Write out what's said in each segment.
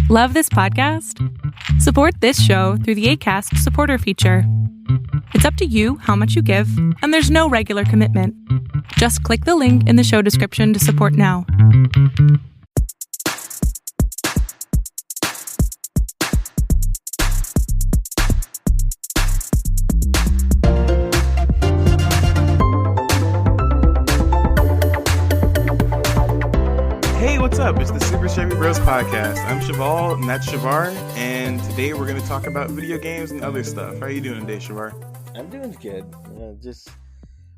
Love this podcast? Support this show through the Acast supporter feature. It's up to you how much you give, and there's no regular commitment. Just click the link in the show description to support now. Hey, what's up? It's the Super Chevy Bros podcast. I'm Chevall, and that's Chevar, and today we're going to talk about video games and other stuff. How are you doing today, Chevar? I'm doing good. Just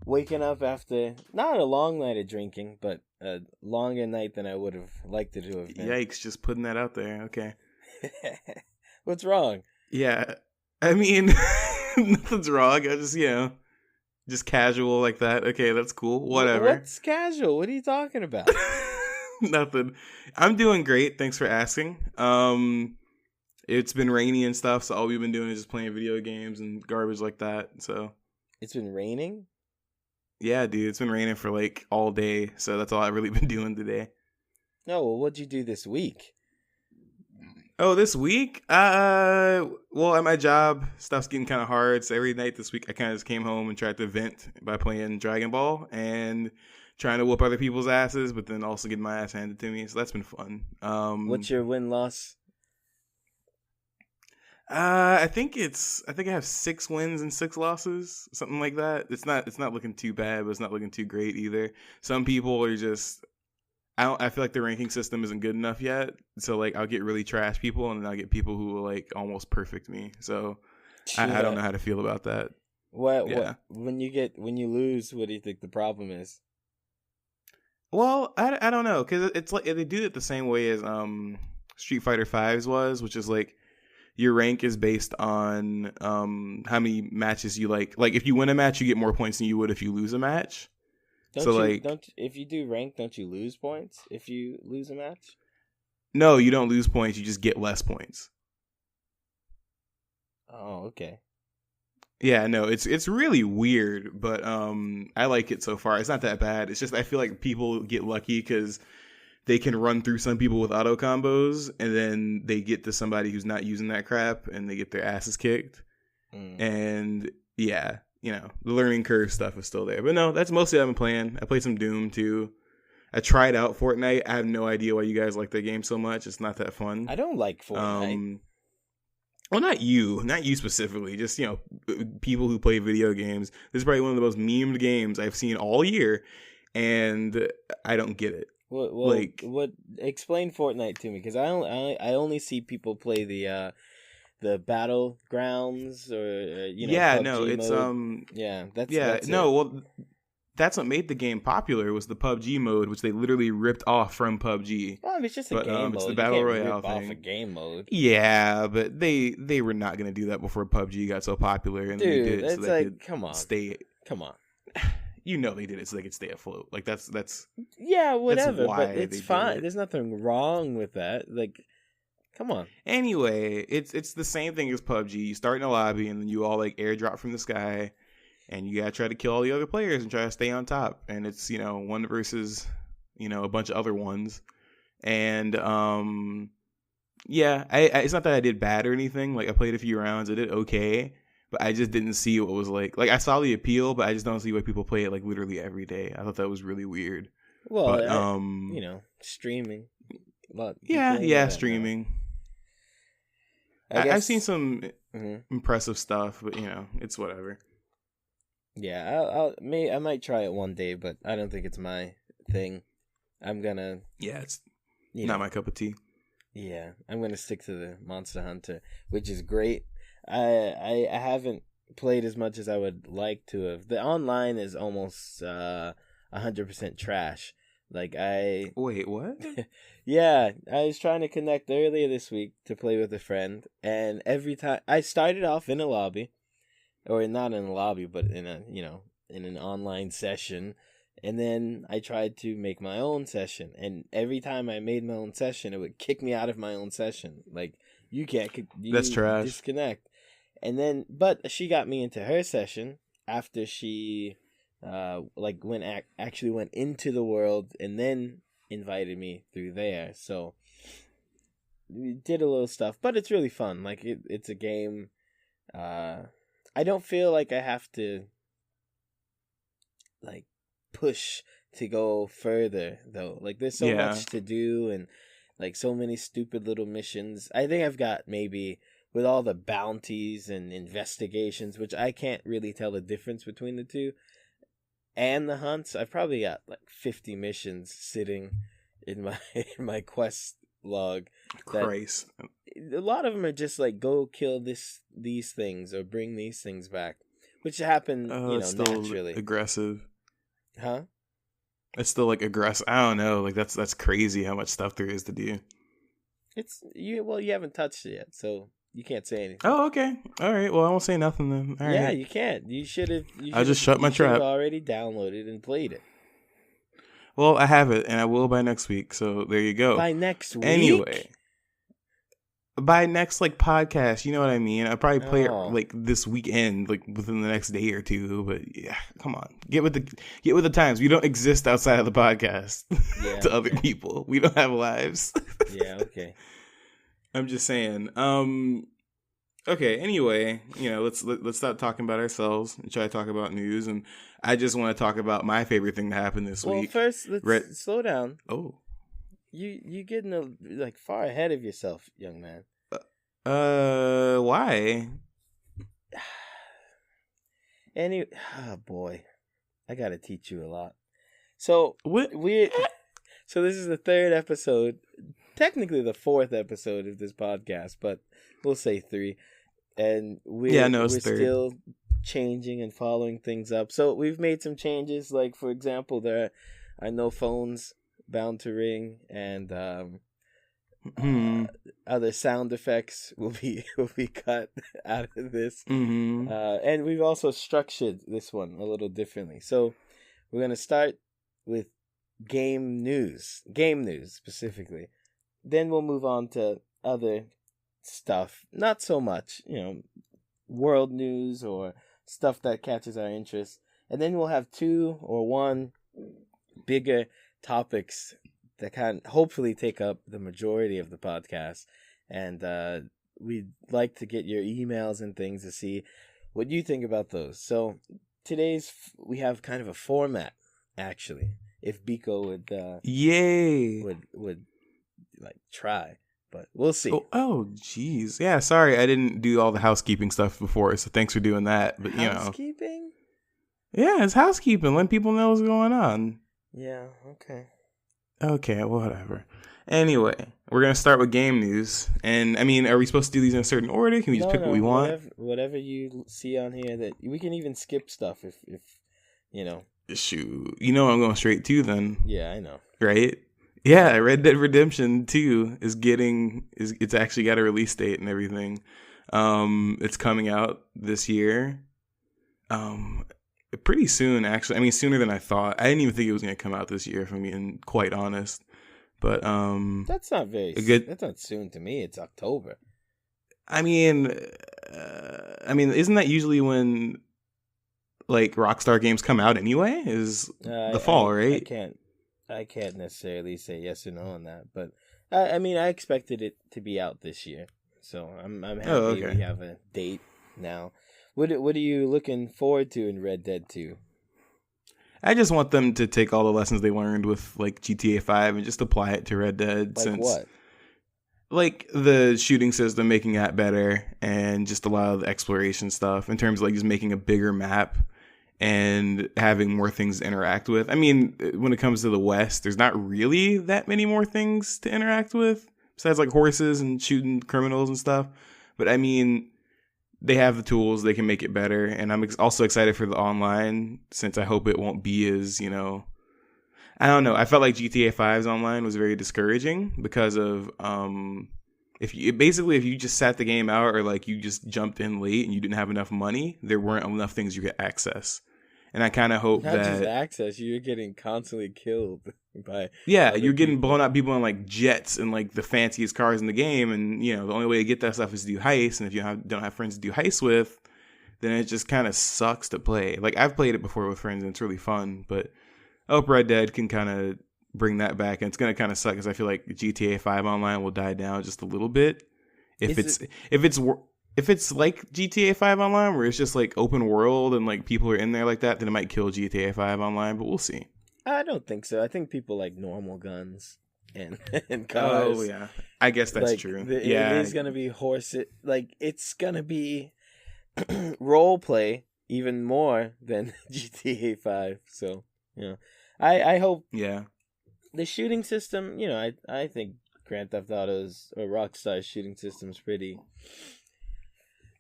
waking up after not a long night of drinking, but a longer night than I would have liked it to have been. Yikes, just putting that out there. Okay. What's wrong? Yeah, I mean, nothing's wrong. I just, just casual like that. Okay, that's cool. Whatever. What's casual? What are you talking about? Nothing. I'm doing great. Thanks for asking. It's been rainy and stuff, so all we've been doing is just playing video games and garbage like that. So it's been raining? Yeah, dude. It's been raining for like all day, so that's all I've really been doing today. No, well, what'd you do this week? Oh, this week? Well, at my job, stuff's getting kind of hard. So every night this week, I kind of just came home and tried to vent by playing Dragon Ball and trying to whoop other people's asses, but then also getting my ass handed to me. So that's been fun. What's your win-loss? I think I have 6 wins and 6 losses, something like that. It's not looking too bad, but it's not looking too great either. Some people are just, I feel like the ranking system isn't good enough yet. So like I'll get really trash people, and then I'll get people who will like almost perfect me. So I don't know how to feel about that. What when you lose, what do you think the problem is? Well, I don't know, because it's like they do it the same way as Street Fighter V's was, which is like your rank is based on how many matches you like. Like if you win a match, you get more points than you would if you lose a match. If you do rank, don't you lose points if you lose a match? No, you don't lose points. You just get less points. Oh, okay. Yeah, no, it's really weird, but I like it so far. It's not that bad. It's just I feel like people get lucky because they can run through some people with auto combos, and then they get to somebody who's not using that crap, and they get their asses kicked. And yeah, the learning curve stuff is still there. But no, that's mostly what I've been playing. I played some Doom too. I tried out Fortnite. I have no idea why you guys like that game so much. It's not that fun. I don't like Fortnite. Well, not you specifically, just, people who play video games. This is probably one of the most memed games I've seen all year, and I don't get it. What? Explain Fortnite to me, because I only see people play the battlegrounds or Yeah, PUBG no, it's mode. That's no, it. well, that's what made the game popular was the PUBG mode, which they literally ripped off from PUBG. Well, it's just a game mode. It's the battle royale thing. Off a game mode. Yeah, but they were not going to do that before PUBG got so popular, and Dude, they did it so they could come on, come on. They did it so they could stay afloat. Like that's yeah, whatever. That's why but it's fine. There's nothing wrong with that. Like, come on. Anyway, it's the same thing as PUBG. You start in a lobby, and then you all like airdrop from the sky. And you gotta try to kill all the other players and try to stay on top. And it's, one versus, a bunch of other ones. And, yeah, it's not that I did bad or anything. Like, I played a few rounds. I did okay. But I just didn't see what it was like. Like, I saw the appeal, but I just don't see why people play it, like, literally every day. I thought that was really weird. Well, streaming. Yeah, streaming. I've seen some impressive stuff, but, it's whatever. Yeah, I might try it one day, but I don't think it's my thing. I'm gonna. Yeah, it's not my cup of tea. Yeah, I'm gonna stick to the Monster Hunter, which is great. I haven't played as much as I would like to have. The online is almost 100% trash. Like Wait, what? Yeah, I was trying to connect earlier this week to play with a friend, and every time I started off in a lobby. Or not in a lobby, but in an online session. And then I tried to make my own session. And every time I made my own session, it would kick me out of my own session. Like, you can't That's trash. Disconnect. And then, but she got me into her session after she, actually went into the world and then invited me through there. So we did a little stuff, but it's really fun. Like it's a game. I don't feel like I have to like push to go further though. Like there's so much to do and like so many stupid little missions. I think I've got maybe with all the bounties and investigations, which I can't really tell the difference between the two, and the hunts, I've probably got like 50 missions sitting in my quest log. Christ. A lot of them are just like go kill these things or bring these things back, which happen naturally. Aggressive. Huh? It's still like aggressive. I don't know. Like that's crazy how much stuff there is to do. You haven't touched it yet, so you can't say anything. Oh, okay. All right. Well, I won't say nothing then. All right. You can't. You should have. I'll just shut my trap. Already downloaded and played it. Well, I have it, and I will by next week. So there you go. By next week. Anyway, by next like podcast, you know what I mean. I'll probably play it like this weekend, like within the next day or two. But yeah, come on, get with the times. We don't exist outside of the podcast to other people. We don't have lives. Yeah. Okay. I'm just saying. Okay. Anyway, let's stop talking about ourselves and try to talk about news. And I just want to talk about my favorite thing that happened this week. Well, first, let's slow down. Oh, you getting far ahead of yourself, young man. Why? Oh boy, I gotta teach you a lot. So what? So this is the third episode. Technically the fourth episode of this podcast, but we'll say 3. And we're still changing and following things up. So we've made some changes. Like, for example, there are no phones bound to ring, and other sound effects will be cut out of this. Mm-hmm. And we've also structured this one a little differently. So we're going to start with game news specifically. Then we'll move on to other stuff. Not so much, world news or stuff that catches our interest. And then we'll have 2 or 1 bigger topics that can hopefully take up the majority of the podcast. And we'd like to get your emails and things to see what you think about those. So we have kind of a format, actually. If Biko would like try, but we'll see. Oh, geez. Yeah, sorry, I didn't do all the housekeeping stuff before, so thanks for doing that. But housekeeping? Yeah, it's housekeeping. Letting people know what's going on. Yeah. Okay. Okay. Well, whatever. Anyway, we're gonna start with game news, and I mean, are we supposed to do these in a certain order? Can we just pick what we want? Whatever you see on here, that we can even skip stuff if Shoot, I'm going straight to then. Yeah, I know. Right? Yeah, Red Dead Redemption 2 it's actually got a release date and everything. It's coming out this year. Pretty soon, actually. I mean, sooner than I thought. I didn't even think it was going to come out this year, if I'm being quite honest. But that's not that's not soon to me. It's October. I mean, isn't that usually when like Rockstar games come out anyway? Is the fall, right? I can't necessarily say yes or no on that, but I expected it to be out this year, so I'm happy we have a date now. What are you looking forward to in Red Dead 2? I just want them to take all the lessons they learned with like GTA 5 and just apply it to Red Dead. What? Like the shooting system, making that better, and just a lot of the exploration stuff in terms of like just making a bigger map and having more things to interact with. I mean, when it comes to the West, there's not really that many more things to interact with besides like horses and shooting criminals and stuff. But I mean, they have the tools, they can make it better. And I'm also excited for the online, since I hope it won't be as, I don't know. I felt like GTA 5's online was very discouraging because of, if you just sat the game out or like you just jumped in late and you didn't have enough money, there weren't enough things you could access. And I kind of hope not just access, you're getting constantly killed by you're getting blown up, people in like jets and like the fanciest cars in the game, and the only way to get that stuff is to do heists, and if you don't have friends to do heists with, then it just kind of sucks to play. Like I've played it before with friends and it's really fun, but I hope Red Dead can kind of bring that back, and it's gonna kind of suck because I feel like GTA 5 Online will die down just a little bit if it's like GTA 5 Online where it's just like open world and like people are in there like that, then it might kill GTA 5 Online, but we'll see. I don't think so. I think people like normal guns and and cars. Oh yeah, I guess that's like, true. It is gonna be it's gonna be role play even more than GTA 5. So I hope the shooting system. I think Grand Theft Auto's or Rockstar's shooting system's pretty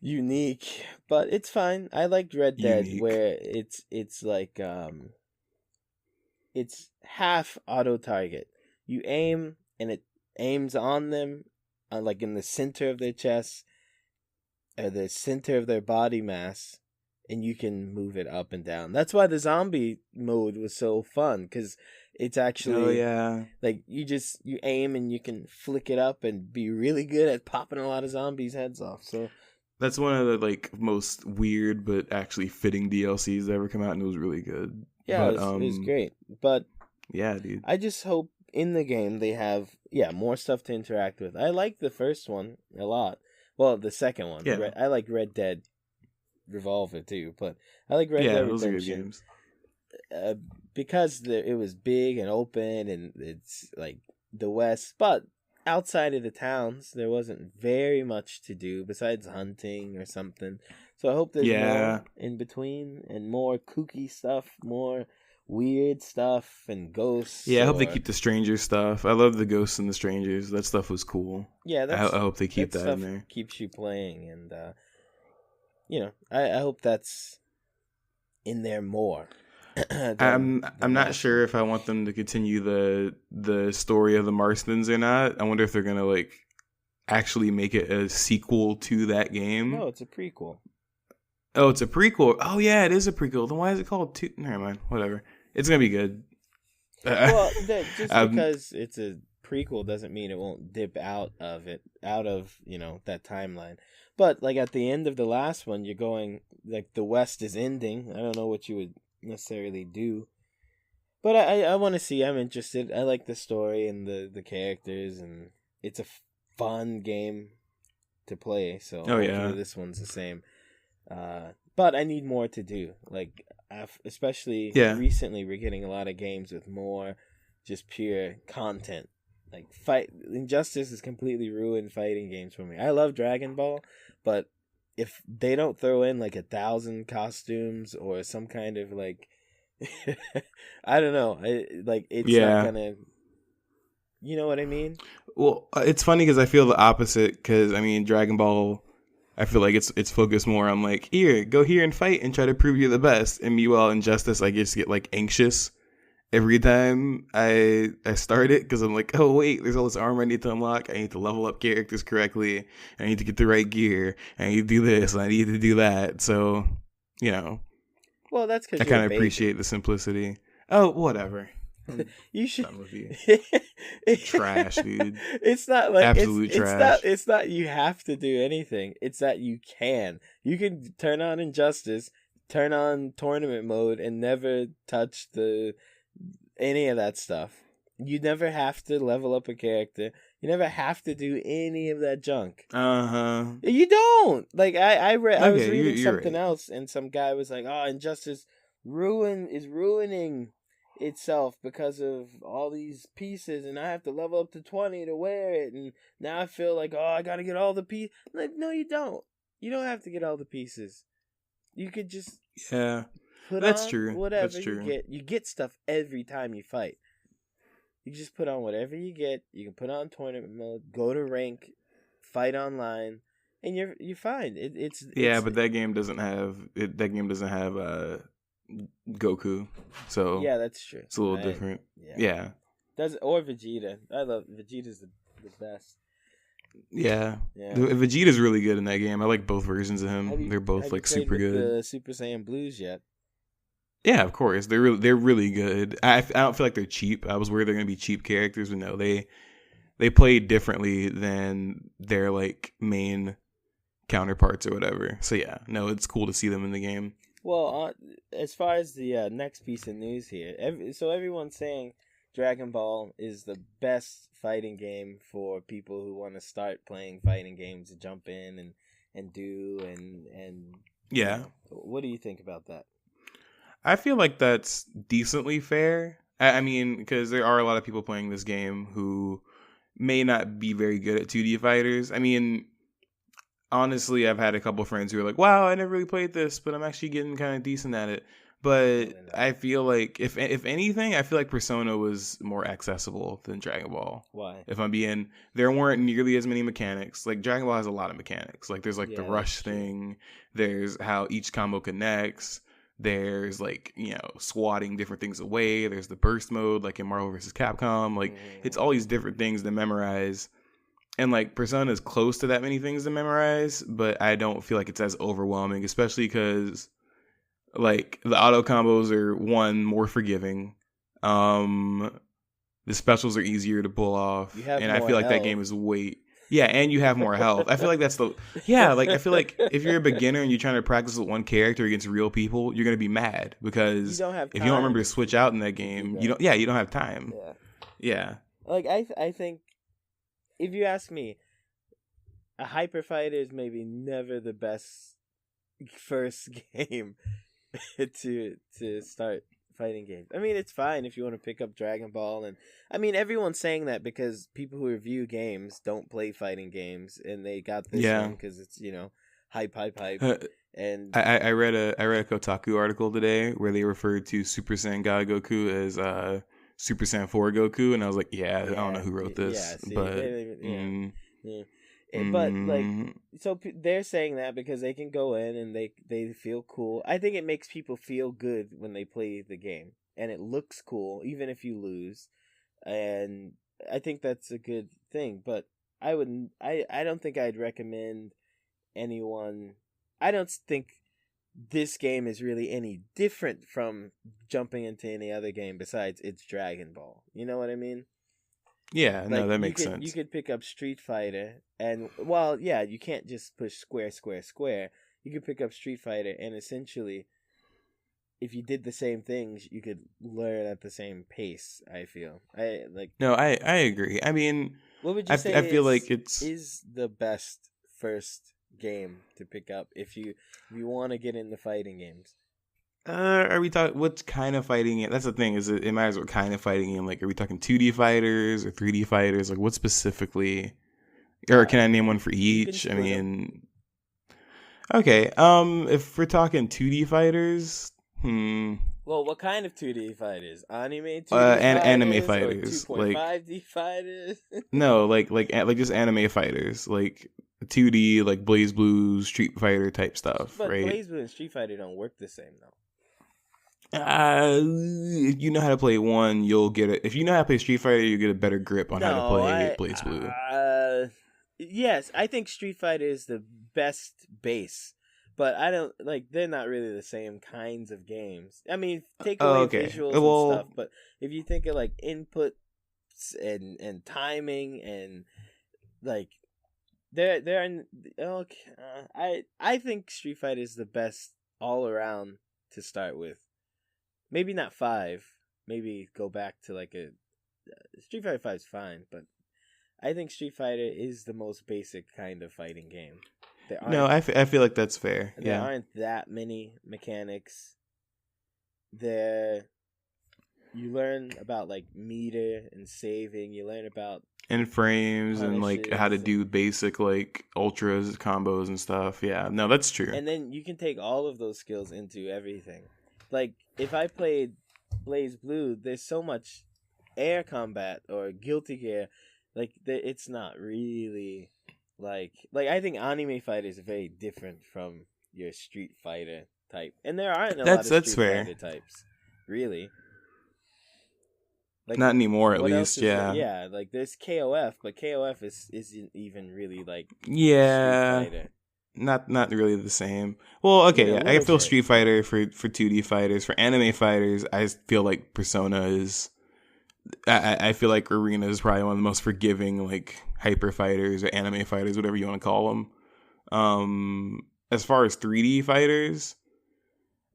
unique, but it's fine. I liked Red Dead where it's like it's half auto target. You aim and it aims on them, like in the center of their chest or the center of their body mass, and you can move it up and down. That's why the zombie mode was so fun, because it's actually like you aim and you can flick it up and be really good at popping a lot of zombies' heads off. So that's one of the like most weird but actually fitting DLCs that ever come out, and it was really good. Yeah, it was great. But yeah, dude, I just hope in the game they have more stuff to interact with. I like the first one a lot. Well, the second one. Yeah. I like Red Dead Revolver too, but I like Red Dead those Redemption. are good games. Because it was big and open and it's like the West, but outside of the towns there wasn't very much to do besides hunting or something. So I hope there's more in between and more kooky stuff, more weird stuff and ghosts. Yeah, I hope they keep the stranger stuff. I love the ghosts and the strangers. That stuff was cool. Yeah, I hope they keep that in there. Keeps you playing, and I hope that's in there more. I'm not sure if I want them to continue the story of the Marstons or not. I wonder if they're gonna like actually make it a sequel to that game. No, it's a prequel. Oh, it's a prequel. Oh yeah, it is a prequel. Then why is it called two? Never mind. Whatever. It's gonna be good. Well, just because it's a prequel doesn't mean it won't dip out of that timeline. But like at the end of the last one, you're going like the West is ending. I don't know what you would necessarily do, but I want to see. I'm interested. I like the story and the characters, and it's a fun game to play. So hopefully this one's the same. But I need more to do. Like, especially recently, we're getting a lot of games with more just pure content. Like, Injustice has completely ruined fighting games for me. I love Dragon Ball, but if they don't throw in like 1,000 costumes or some kind of like, I don't know, it's not gonna. You know what I mean? Well, it's funny because I feel the opposite. Because I mean, Dragon Ball, I feel like it's focused more on like, here, go here and fight and try to prove you're the best. And meanwhile, Injustice, I just get like anxious every time I start it, because I'm like, oh wait, there's all this armor I need to unlock. I need to level up characters correctly. I need to get the right gear. I need to do this. And I need to do that. So, well, that's because I kind of appreciate the simplicity. Oh, whatever. You should. Trash, dude. It's not like absolute trash. It's not you have to do anything. It's that you can. You can turn on Injustice, turn on tournament mode, and never touch any of that stuff. You never have to level up a character. You never have to do any of that junk. You don't. Like I was reading something else, and some guy was like, "Oh, Injustice is ruining itself because of all these pieces, and I have to level up to 20 to wear it, and now I feel like, oh, I gotta get all the pieces." Like, no, you don't. You don't have to get all the pieces. You could just put that's on true. Whatever that's true. you get. You get stuff every time you fight. You just put on whatever you get. You can put on tournament mode, go to rank, fight online, and you're fine. But that game doesn't have Goku, so yeah, that's true. It's a little different. Yeah. Or Vegeta. I love Vegeta's the best. Yeah. Vegeta's really good in that game. I like both versions of him. They're both like super good. The Super Saiyan Blues yet? Yeah, of course. They're really good. I don't feel like they're cheap. I was worried they're gonna be cheap characters, but no, they play differently than their like main counterparts or whatever. So yeah, no, it's cool to see them in the game. Well, as far as the next piece of news here, so everyone's saying Dragon Ball is the best fighting game for people who want to start playing fighting games, to jump in and do and Yeah. What do you think about that? I feel like that's decently fair. I mean, because there are a lot of people playing this game who may not be very good at 2D fighters. I mean, honestly, I've had a couple friends who are like, wow, I never really played this, but I'm actually getting kind of decent at it. But I feel like, if anything, I feel like Persona was more accessible than Dragon Ball. Why? If I'm being, there weren't nearly as many mechanics. Like, Dragon Ball has a lot of mechanics. Like, there's like the rush thing. There's how each combo connects. There's like, swatting different things away. There's the burst mode, like in Marvel vs. Capcom. Like, it's all these different things to memorize. And like Persona is close to that many things to memorize, but I don't feel like it's as overwhelming, especially because like the auto combos are more forgiving. The specials are easier to pull off, and I feel like that game is and you have more health. I feel like that's I feel like if you're a beginner and you're trying to practice with one character against real people, you're gonna be mad because if you don't remember to switch out in that game, you don't have time. Yeah. Like I think, if you ask me, a Hyper Fighter is maybe never the best first game to start fighting games. I mean, it's fine if you want to pick up Dragon Ball, and I mean, everyone's saying that because people who review games don't play fighting games, and they got this one because it's hype. And I read a Kotaku article today where they referred to Super Saiyan God Goku as Super Saiyan 4 Goku, and I was like, I don't know who wrote this, but like, so they're saying that because they can go in and they feel cool. I think it makes people feel good when they play the game, and it looks cool even if you lose, and I think that's a good thing. But I don't think I'd recommend anyone. I don't think this game is really any different from jumping into any other game besides it's Dragon Ball. You know what I mean? Yeah, like, no, that makes sense. You could pick up Street Fighter, and you can't just push square. You could pick up Street Fighter, and essentially, if you did the same things, you could learn at the same pace. I feel. No, I agree. I mean, what would you say? I feel like is the best first game to pick up if you want to get into fighting games. Are we talking what kind of fighting game? That's the thing. It matters what kind of fighting game. Like, are we talking 2D fighters or 3D fighters? Like, what specifically? Or can I name one for each? I mean, okay. If we're talking 2D fighters, Well, what kind of 2D fighters? Anime 2D and fighters, anime fighters, or 2.5D fighters. No, like just anime fighters, like 2D, like Blaze Blue, Street Fighter type stuff, but right? Blaze Blue and Street Fighter don't work the same though. If you know how to play one, you'll get it. If you know how to play Street Fighter, you get a better grip on how to play Blaze Blue. Yes, I think Street Fighter is the best base, but I don't they're not really the same kinds of games. I mean, take away visuals and stuff, but if you think of like inputs and timing and like I think Street Fighter is the best all around to start with. Maybe not 5. Maybe go back to like a Street Fighter 5 is fine, but I think Street Fighter is the most basic kind of fighting game. No, I feel like that's fair. There aren't that many mechanics. You learn about like meter and saving. You learn about frames and like how to do basic like ultras combos and stuff. Yeah, no, that's true. And then you can take all of those skills into everything. Like if I played Blaze Blue, there's so much air combat or Guilty Gear. Like it's not really like I think anime fighters are very different from your Street Fighter type, and there aren't a lot of Street Fighter types, really. Like, not anymore, at least. Yeah. Like there's KOF, but KOF isn't even really like Street Fighter. Not really the same. Well, okay, yeah, I feel bit. Street Fighter for 2D fighters. For anime fighters, I feel like Persona is. I feel like Arena is probably one of the most forgiving like hyper fighters or anime fighters, whatever you want to call them. As far as 3D fighters,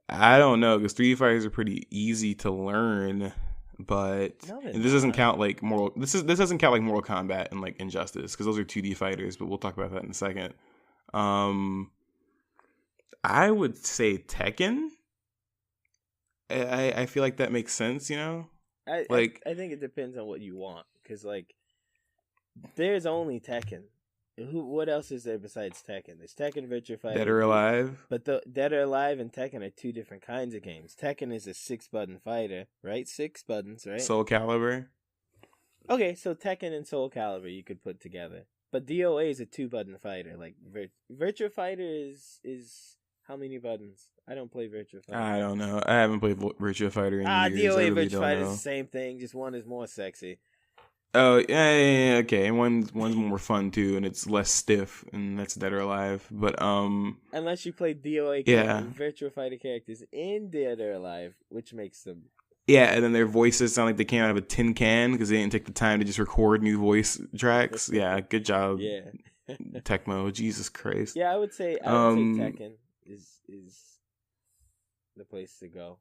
I don't know, because 3D fighters are pretty easy to learn. but No, they're and this doesn't not. count like this doesn't count like Mortal Kombat and like Injustice because those are 2D fighters. But we'll talk about that in a second. I would say Tekken. I feel like that makes sense, you know? I Like, I think it depends on what you want, because like there's only Tekken. What else is there besides Tekken? There's Tekken Virtua Fighter. Dead or Alive. But the Dead or Alive and Tekken are two different kinds of games. Tekken is a 6-button fighter, right? 6 buttons, right? Soul Calibur. Okay, so Tekken and Soul Calibur you could put together. But DOA is a 2-button fighter. Like Virtua Fighter is how many buttons? I don't play Virtua Fighter. I don't know. I haven't played Virtua Fighter in years. DOA I really Virtua Fighter don't is know. the same thing, just one is more sexy. Oh yeah, okay. And one's more fun too, and it's less stiff, and that's Dead or Alive. But Unless you play DOA Virtua Fighter characters in Dead or Alive, which makes them yeah, and then their voices sound like they came out of a tin can because they didn't take the time to just record new voice tracks. Yeah, good job. Yeah. Tecmo, Jesus Christ. Yeah, I would say Tekken is the place to go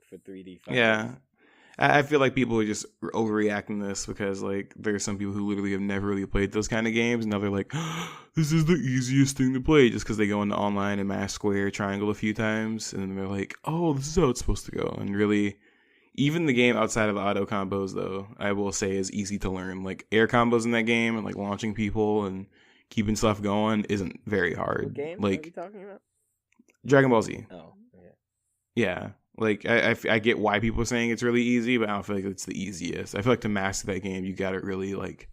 for 3D fighters. Yeah. I feel like people are just overreacting this because like there's some people who literally have never really played those kind of games, and now they're like, this is the easiest thing to play just because they go into online and mash square triangle a few times, and then they're like, oh, this is how it's supposed to go. And really, even the game outside of the auto combos, though, I will say is easy to learn. Like air combos in that game and like launching people and keeping stuff going isn't very hard. What game like are you talking about? Dragon Ball Z. Oh, yeah. Yeah. Like, I get why people are saying it's really easy, but I don't feel like it's the easiest. I feel like to master that game, you got to really, like,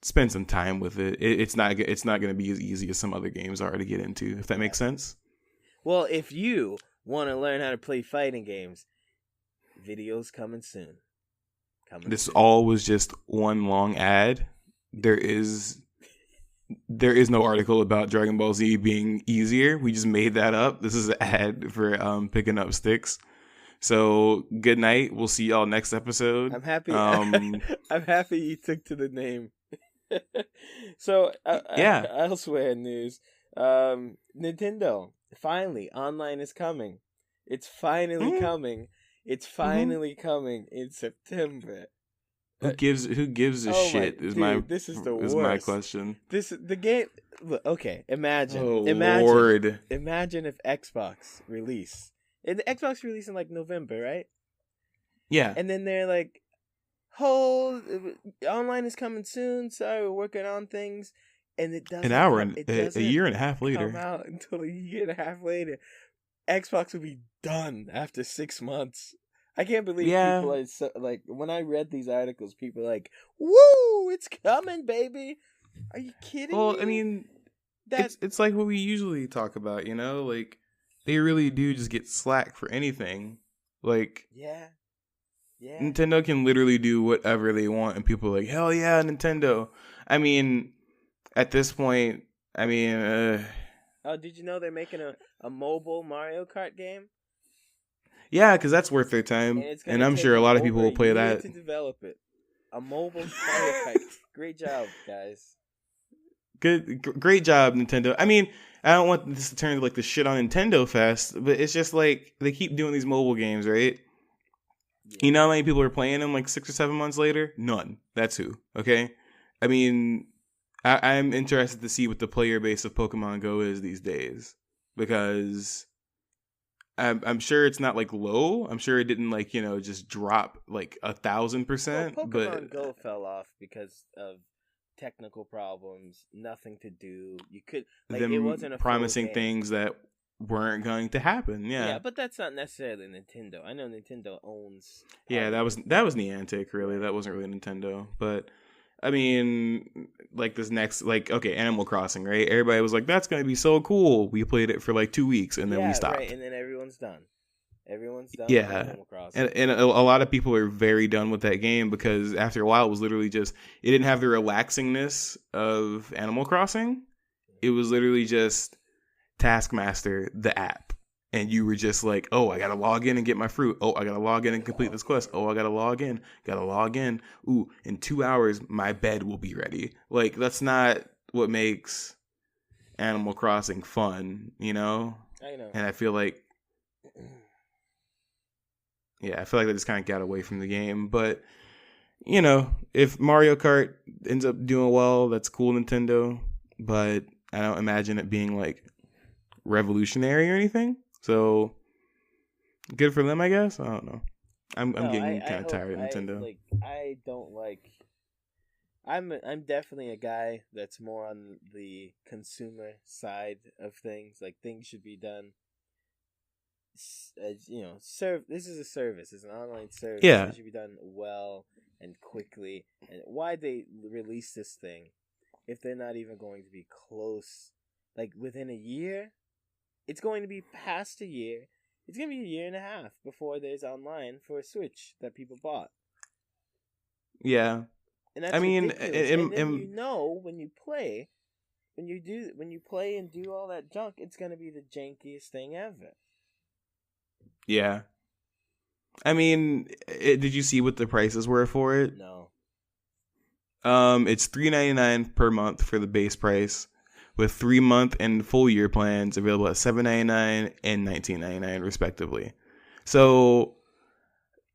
spend some time with it. It's not going to be as easy as some other games are to get into, if that makes sense. Well, if you want to learn how to play fighting games, videos coming soon. This all was just one long ad. There is no article about Dragon Ball Z being easier. We just made that up. This is an ad for picking up sticks. So good night. We'll see y'all next episode. I'm happy. I'm happy you took to the name. So yeah. Elsewhere news, Nintendo finally online is coming. It's finally coming. It's finally coming in September. Who gives a shit? This is the worst. My question. The game. Look, okay, imagine. Lord. Imagine if Xbox release. And the Xbox release in like November, right? Yeah. And then they're like, online is coming soon. Sorry, we're working on things, and it doesn't. A year and a half later. Come out until a year and a half later. Xbox will be done after 6 months. I can't believe people are so, like, when I read these articles, people are like, woo, it's coming, baby. Are you kidding me? Well, I mean, it's like what we usually talk about, you know? Like, they really do just get slack for anything. Like, yeah. Nintendo can literally do whatever they want, and people are like, hell yeah, Nintendo. I mean, at this point, oh, did you know they're making a mobile Mario Kart game? Yeah, because that's worth their time, and I'm sure a lot of people will play that. To develop it, a mobile Mario Kart. Great job, guys. Great job, Nintendo. I mean, I don't want this to turn into like the shit on Nintendo Fest, but it's just like they keep doing these mobile games, right? Yeah. You know how many people are playing them like 6 or 7 months later? None. That's who. Okay. I mean, I'm interested to see what the player base of Pokemon Go is these days, because I'm sure it's not like low. I'm sure it didn't like, you know, just drop like 1,000%. Well, Pokemon Go fell off because of technical problems, nothing to do. You could like them it wasn't a promising things that weren't going to happen. Yeah, but that's not necessarily Nintendo. I know Nintendo owns. Yeah, that was Niantic. Really, that wasn't really Nintendo, but. I mean, like this next, like, okay, Animal Crossing, right? Everybody was like, that's going to be so cool. We played it for like 2 weeks and then we stopped. Right, and then everyone's done. With yeah. Animal Crossing. And a lot of people are very done with that game because after a while it was literally just, it didn't have the relaxingness of Animal Crossing. It was literally just Taskmaster, the app. And you were just like, oh, I got to log in and get my fruit. Oh, I got to log in and complete this quest. Oh, I got to log in. Ooh, in 2 hours, my bed will be ready. Like, that's not what makes Animal Crossing fun, you know? I know. And I feel like yeah, I feel like they just kind of got away from the game. But you know, if Mario Kart ends up doing well, that's cool, Nintendo. But I don't imagine it being like revolutionary or anything. So good for them, I guess. I don't know. I'm getting kind of tired of Nintendo. I don't like. I'm definitely a guy that's more on the consumer side of things. Like things should be done. You know, This is a service. It's an online service. Yeah. It should be done well and quickly. And why they release this thing if they're not even going to be close? Like within a year, it's going to be past a year. It's going to be a year and a half before there's online for a Switch that people bought. Yeah. And that's ridiculous. And then you know when you play and do all that junk, it's going to be the jankiest thing ever. Yeah. I mean, did you see what the prices were for it? No. It's $3.99 per month for the base price, with 3-month and full year plans available at $7.99 and $19.99 respectively. So,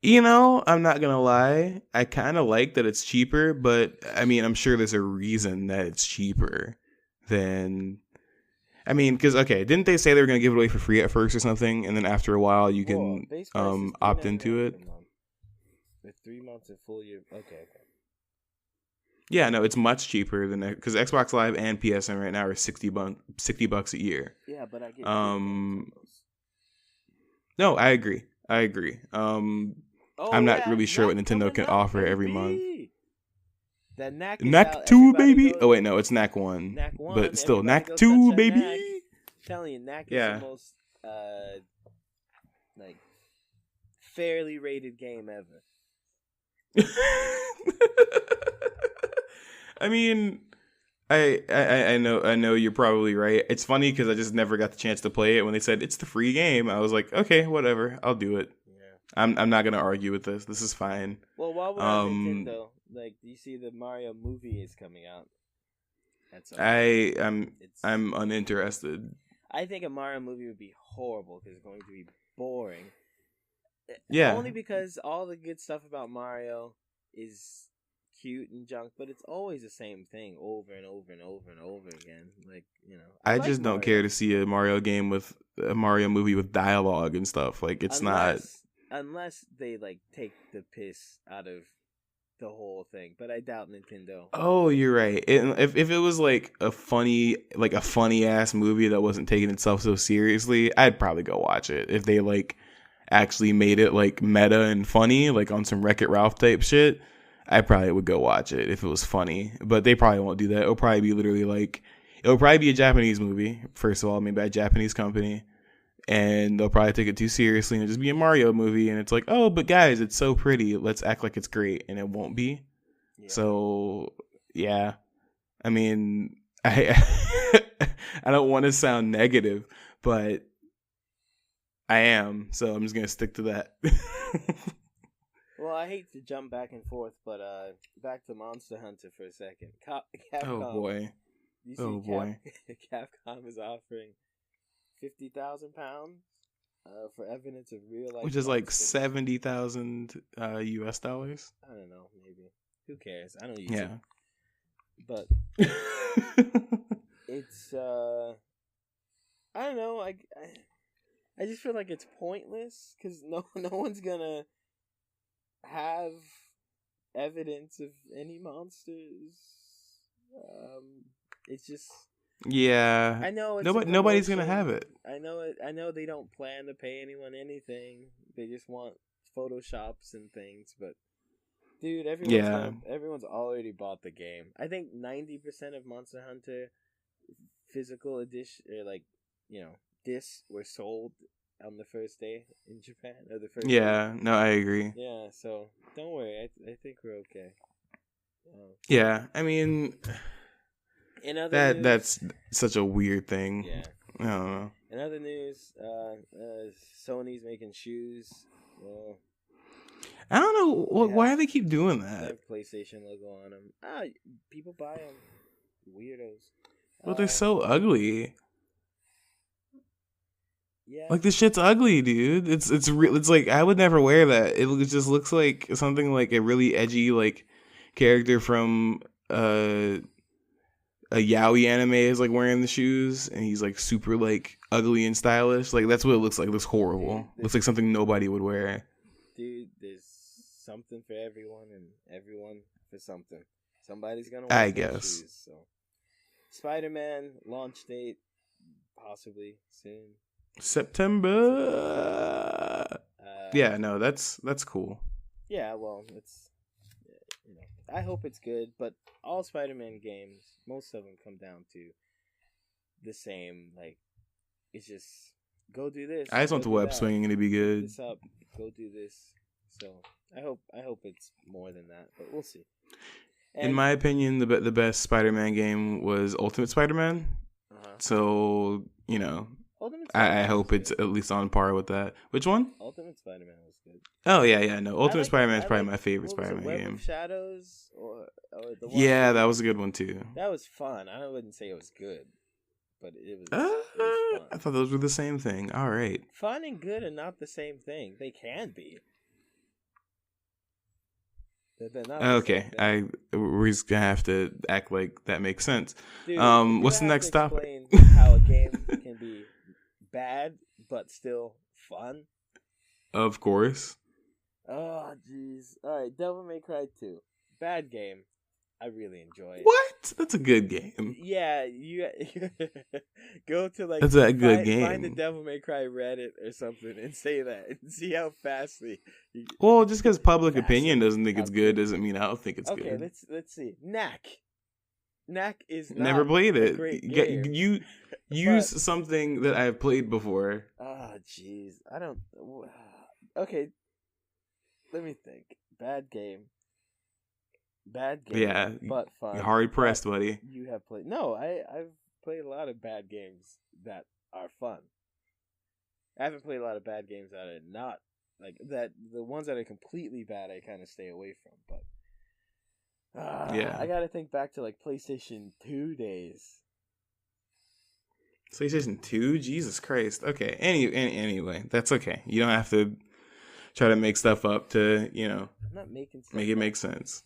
you know, I'm not gonna lie, I kind of like that it's cheaper, but I mean, I'm sure there's a reason that it's cheaper than. I mean, because didn't they say they were gonna give it away for free at first or something, and then after a while you can opt into it? With 3 months and full year, okay. Yeah, no, it's much cheaper than that because Xbox Live and PSN right now are $60 a year. Yeah, but I get no, I agree. I'm not really sure what Nintendo can offer every month. That Knack 2, baby. Oh wait, no, it's Knack 1. Knack 1, but still Knack 2, baby. Knack. I'm telling you, Knack is the most like fairly rated game ever. I mean, I know you're probably right. It's funny because I just never got the chance to play it. When they said it's the free game, I was like, okay, whatever, I'll do it. Yeah. I'm not gonna argue with this. This is fine. Well, while we're on Nintendo, like, do you see the Mario movie is coming out? I'm uninterested. I think a Mario movie would be horrible because it's going to be boring. Yeah. Only because all the good stuff about Mario is cute and junk, but it's always the same thing over and over and over and over again. Like, you know, I just don't care to see a Mario movie with dialogue and stuff. Like, it's not. Unless they like take the piss out of the whole thing, but I doubt Nintendo. Oh, you're right. If it was like a funny ass movie that wasn't taking itself so seriously, I'd probably go watch it. If they like actually made it like meta and funny, like on some Wreck-It Ralph type shit, I probably would go watch it if it was funny. But they probably won't do that. It'll probably be it'll probably be a Japanese movie, first of all, made by a Japanese company. And they'll probably take it too seriously and it'll just be a Mario movie. And it's like, oh, but guys, it's so pretty. Let's act like it's great. And it won't be. Yeah. So, yeah. I mean, I don't want to sound negative, but I am. So I'm just going to stick to that. Well, I hate to jump back and forth, but back to Monster Hunter for a second. Capcom. Oh, boy. Capcom is offering £50,000 for evidence of real life, which is like $70,000 US dollars. I don't know, maybe. Who cares? I don't use it. But it's I don't know. I just feel like it's pointless because no one's gonna have evidence of any monsters. It's just. Yeah, I know. Nobody's gonna have it. I know it. I know they don't plan to pay anyone anything. They just want photoshops and things. But dude, everyone's already bought the game. I think 90% of Monster Hunter physical edition, or discs were sold on the first day in Japan, or the first. Yeah, day. No, I agree. Yeah, so don't worry. I think we're okay. Yeah, I mean. That's such a weird thing. Yeah. I don't know. In other news, Sony's making shoes. I don't know why do they keep doing that. They have PlayStation logo on them. People buy them. Weirdos. Well, they're so ugly. Yeah. Like, this shit's ugly, dude. It's real. It's like, I would never wear that. It just looks like something like a really edgy like character from a yaoi anime is like wearing the shoes, and he's like super like ugly and stylish. Like, that's what it looks like. It looks horrible. Dude, Looks like something nobody would wear. Dude, there's something for everyone and everyone for something. Somebody's gonna wear I those guess. shoes. So, Spider-Man launch date possibly soon. September. Yeah, no, that's cool. Yeah, well, it's I hope it's good, but all Spider-Man games, most of them come down to the same. Like, it's just go do this. I just want the web swinging to be good. This up, go do this. So I hope it's more than that, but we'll see. In my opinion, the best Spider-Man game was Ultimate Spider-Man. So, you know, I hope it's at least on par with that. Which one? Ultimate Spider-Man was good. Oh, yeah, no. Ultimate Spider-Man is probably my favorite Spider-Man Web game. of Shadows or the one? Yeah, that was a good one, too. That was fun. I wouldn't say it was good, but it was fun. I thought those were the same thing. All right. Fun and good are not the same thing. They can be. They're not okay, we're just gonna have to act like that makes sense. Dude, what's the next topic? How a game can be bad but still fun. Of course. Oh jeez. All right, Devil May Cry 2, bad game. I really enjoy it. What? That's a good game. Yeah, you go to like that's a good game. Find the Devil May Cry Reddit or something and say that and see how fastly. Well, just because public opinion doesn't think it's good doesn't mean I don't think it's good. Okay, let's see. Knack is not never played it. Great game. You use something that I've played before. Oh jeez, I don't. Okay, let me think. Bad game. Yeah, but fun. You're hard pressed, buddy. You have played. No, I've played a lot of bad games that are fun. I haven't played a lot of bad games that are not like that. The ones that are completely bad, I kind of stay away from. But yeah, I gotta think back to like PlayStation 2 days. PlayStation 2, Jesus Christ. Okay, anyway, that's okay. You don't have to try to make stuff up to I'm not making stuff make it make sense.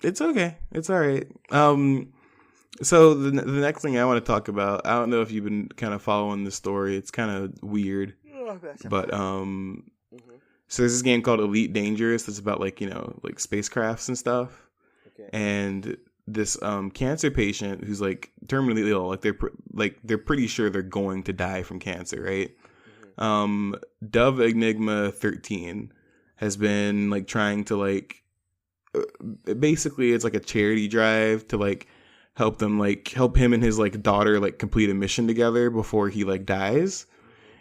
It's okay. It's all right. So the next thing I want to talk about, I don't know if you've been kind of following the story. It's kind of weird, but so there's this game called Elite Dangerous that's about like like spacecrafts and stuff. Okay. And this cancer patient who's like terminally ill, like they're pretty sure they're going to die from cancer, right? Mm-hmm. Dove Enigma 13 has been like trying to like. Basically it's like a charity drive to like help him and his like daughter like complete a mission together before he like dies,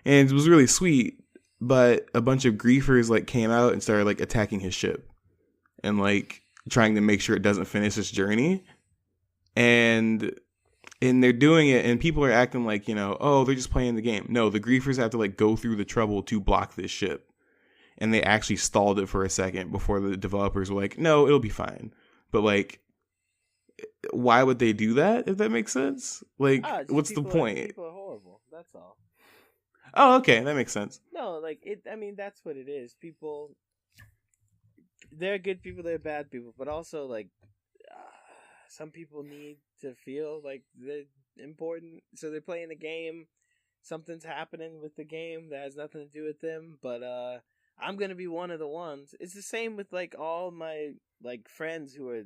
and it was really sweet, but a bunch of griefers like came out and started like attacking his ship and like trying to make sure it doesn't finish its journey, and they're doing it and people are acting like oh, they're just playing the game. No, the griefers have to like go through the trouble to block this ship. And they actually stalled it for a second before the developers were like, no, it'll be fine. But, like, why would they do that, if that makes sense? Like, what's the point? People are horrible. That's all. Oh, okay. That makes sense. No, like, that's what it is. People, they're good people, they're bad people. But also, like, some people need to feel like they're important. So they're playing the game. Something's happening with the game that has nothing to do with them. But, I'm gonna be one of the ones. It's the same with like all my like friends who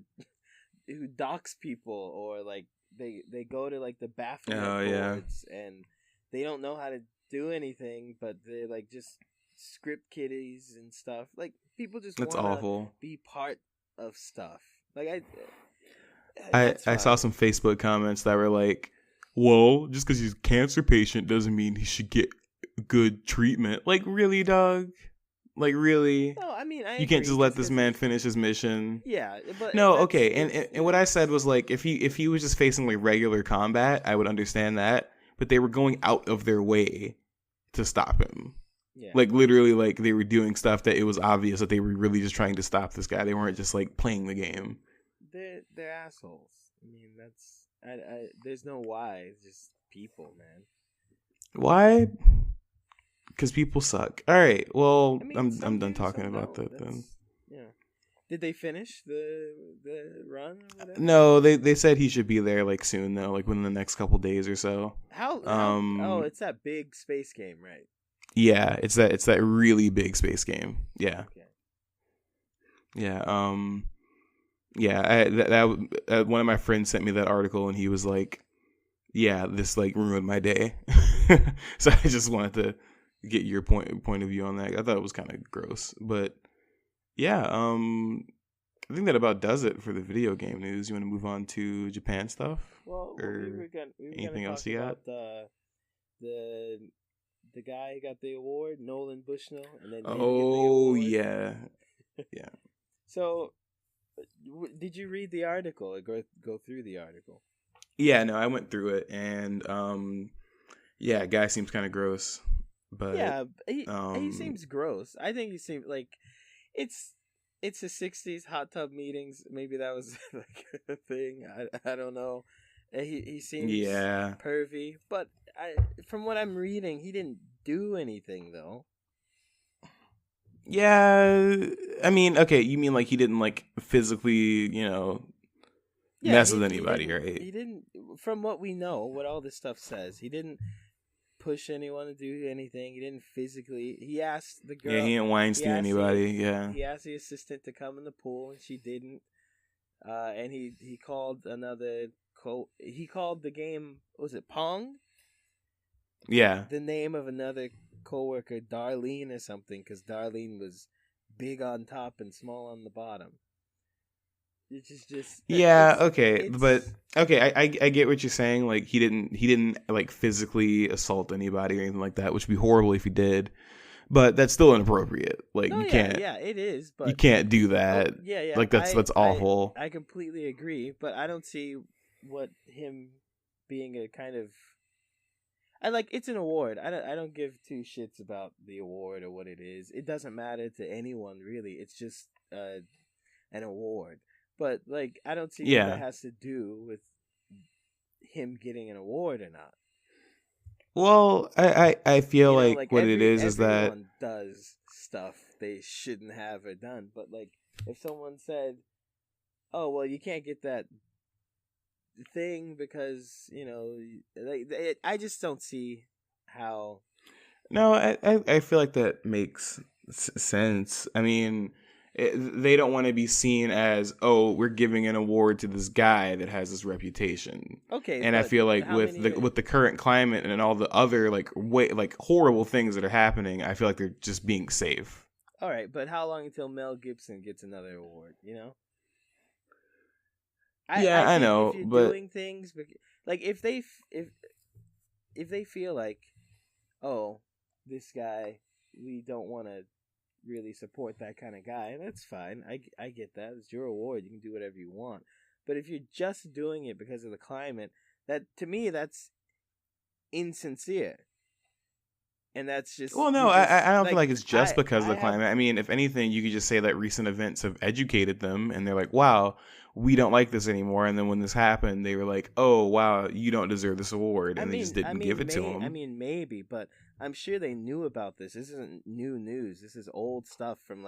dox people or like they go to like the Baphomet boards and they don't know how to do anything, but they're like just script kiddies and stuff. Like people just that's wanna awful. Be part of stuff. Like I saw some Facebook comments that were like, "Well, just because he's a cancer patient doesn't mean he should get good treatment." Like, really, dog? Like, really? No, I mean, you can't just let this man finish his mission. Yeah, but no, okay. And what I said was like, if he was just facing like regular combat, I would understand that. But they were going out of their way to stop him. Yeah. Like literally, like they were doing stuff that it was obvious that they were really just trying to stop this guy. They weren't just like playing the game. They're assholes. I mean, that's there's no why. It's just people, man. Why? because people suck. All right, well, I mean, I'm some done do, talking some about don't. that then. Yeah. Did they finish the run or whatever? No, they said he should be there like soon though, like within the next couple days or so. How? Oh, it's that big space game, right? Yeah, it's that really big space game. Yeah. Okay. Yeah. Yeah. One of my friends sent me that article, and he was like, "Yeah, this like ruined my day." So I just wanted to get your point of view on that. I thought it was kind of gross, but yeah. I think that about does it for the video game news. You want to move on to Japan stuff? Well, or we were anything gonna else talk you got? about the guy who got the award, Nolan Bushnell, and then didn't Oh get the award. yeah. So, did you read the article or go through the article? Yeah, no, I went through it, and yeah, guy seems kind of gross, but Yeah, he seems gross. I think he seems like it's the '60s hot tub meetings. Maybe that was like a thing. I don't know. He seems pervy, but from what I'm reading, he didn't do anything though. Yeah, I mean, okay, you mean like he didn't like physically, mess with anybody, right? He didn't. From what we know, what all this stuff says, he didn't push anyone to do anything. He didn't physically. He asked the girl. Yeah, he didn't Weinstein anybody. Yeah, he asked the assistant to come in the pool, and she didn't. And he called another. He called the game. Was it Pong? Yeah. The name of another coworker, Darlene or something, because Darlene was big on top and small on the bottom. Which is just I get what you're saying. Like he didn't like physically assault anybody or anything like that, which would be horrible if he did. But that's still inappropriate. Like can't. Yeah, it is. But you can't do that. Like that's awful. I completely agree, but I don't see what him being a kind of. It's an award. I don't give two shits about the award or what it is. It doesn't matter to anyone really. It's just an award. But I don't see what that has to do with him getting an award or not. Well, I feel like what it is that everyone does stuff they shouldn't have or done. But if someone said, "Oh, well, you can't get that thing because I just don't see how." No, I feel like that makes sense. I mean, they don't want to be seen as, oh, we're giving an award to this guy that has this reputation. Okay, and I feel like with the current climate and all the other horrible things that are happening, I feel like they're just being safe. All right, but how long until Mel Gibson gets another award? I know, if you're but doing things if they feel like, oh, this guy, we don't want to really support that kind of guy, that's fine. I get that. It's your award. You can do whatever you want. But if you're just doing it because of the climate, that to me that's insincere. And that's just I don't feel like it's just because of the climate. I mean, if anything, you could just say that recent events have educated them, and they're like, "Wow, we don't like this anymore." And then when this happened, they were like, "Oh, wow, you don't deserve this award," and they just didn't give it to them. I mean, maybe, but I'm sure they knew about this. This isn't new news. This is old stuff from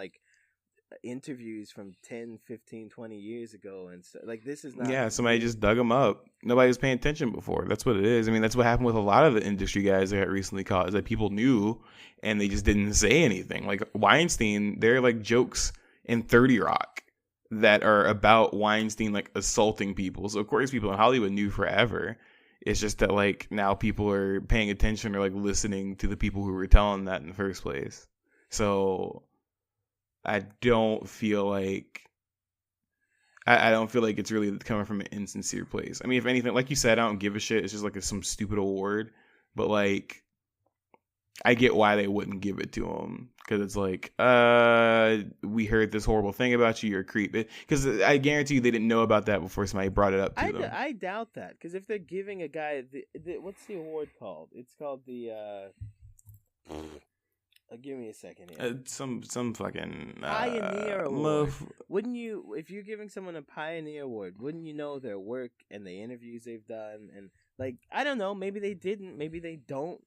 interviews from 10, 15, 20 years ago, and so this is not. Yeah, somebody just dug them up. Nobody was paying attention before. That's what it is. I mean, that's what happened with a lot of the industry guys that got recently caught, is that people knew and they just didn't say anything. Like Weinstein, there are jokes in 30 Rock that are about Weinstein assaulting people. So of course people in Hollywood knew forever. It's just that now people are paying attention or listening to the people who were telling that in the first place. So I don't feel like it's really coming from an insincere place. I mean, if anything, like you said, I don't give a shit. It's just some stupid award. But I get why they wouldn't give it to him, because it's we heard this horrible thing about you. You're a creep. Because I guarantee you they didn't know about that before somebody brought it up to them. I doubt that, because if they're giving a guy what's the award called? It's called the. Give me a second here. Some fucking Pioneer Award. Wouldn't you, if you're giving someone a Pioneer Award, wouldn't you know their work and the interviews they've done? And I don't know, maybe they didn't, maybe they don't.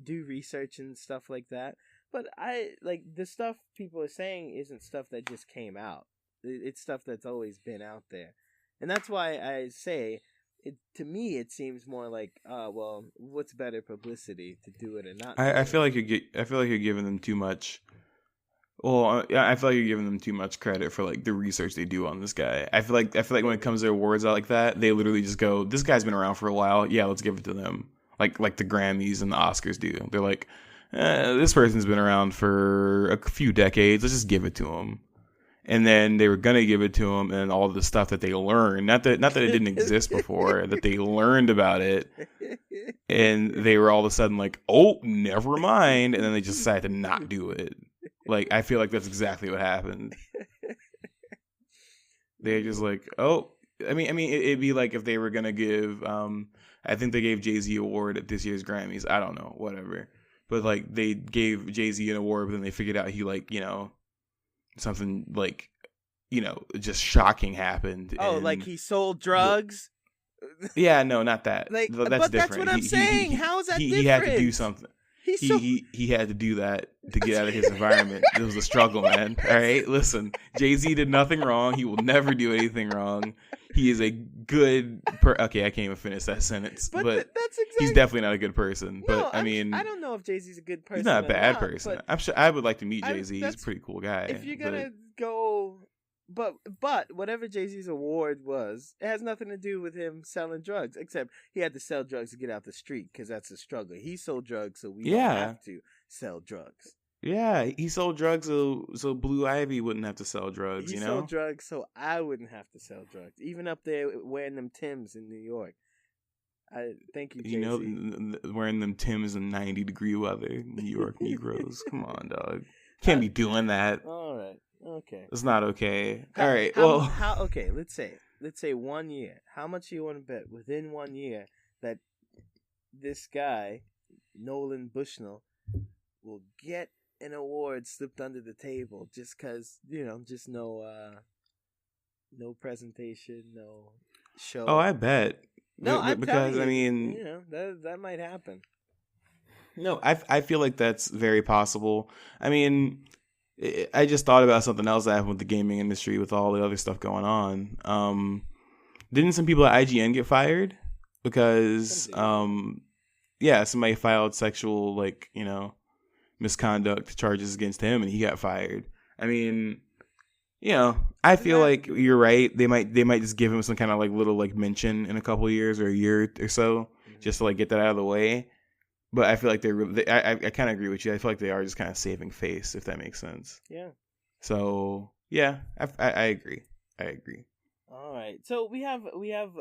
do research and stuff like that. But I like the stuff people are saying isn't stuff that just came out. It's stuff that's always been out there, and that's why I say it. To me, it seems more like, well, what's better publicity, to do it or not? I feel like you're giving them too much. Well, I feel like you're giving them too much credit for like the research they do on this guy. I feel like when it comes to awards out like that, they literally just go, "This guy's been around for a while. Yeah, let's give it to them." Like the Grammys and the Oscars do. They're like, "This person's been around for a few decades. Let's just give it to him." And then they were gonna give it to him, and all the stuff that they learned, not that it didn't exist before, that they learned about it, and they were all of a sudden like, "Oh, never mind," and then they just decided to not do it. Like, I feel like that's exactly what happened. They're just like, "Oh," I mean, it'd be like if they were gonna give, I think they gave Jay-Z an award at this year's Grammys. I don't know, whatever. But like, they gave Jay-Z an award, but then they figured out he like, something like, just shocking happened. Oh, like he sold drugs? Yeah, no, not that. Like, that's but different. That's what I'm saying. How is that different? He had to do something. He had to do that to get out of his environment. It was a struggle, man. All right, listen. Jay-Z did nothing wrong. He will never do anything wrong. He is a good okay, I can't even finish that sentence. But that's exactly... he's definitely not a good person. No, but I mean, I don't know if Jay-Z's a good person. He's not a bad person. I'm sure I would like to meet Jay-Z. He's a pretty cool guy. If you're gonna go, but whatever Jay-Z's award was, it has nothing to do with him selling drugs. Except he had to sell drugs to get out the street, because that's a struggle. He sold drugs, so we don't have to sell drugs. Yeah, he sold drugs so Blue Ivy wouldn't have to sell drugs, He sold drugs so I wouldn't have to sell drugs. Even up there wearing them Timbs in New York. I thank you, Jay-Z. Wearing them Timbs in 90-degree weather, New York Negroes. Come on, dog. Can't be doing that. All right. Okay. It's not okay. All right. Okay, let's say 1 year. How much do you want to bet within 1 year that this guy, Nolan Bushnell, will get an award slipped under the table just because, just no presentation, no show? Oh, I bet. No, because I mean, that might happen. No, I feel like that's very possible. I mean, I just thought about something else that happened with the gaming industry with all the other stuff going on. Didn't some people at IGN get fired because somebody filed sexual misconduct charges against him and he got fired. I mean, I feel like you're right. They might just give him some kind of little mention in a couple of years or a year or so, just to get that out of the way. But I feel like I kind of agree with you. I feel like they are just kind of saving face, if that makes sense. Yeah. So yeah, I agree. All right. So we have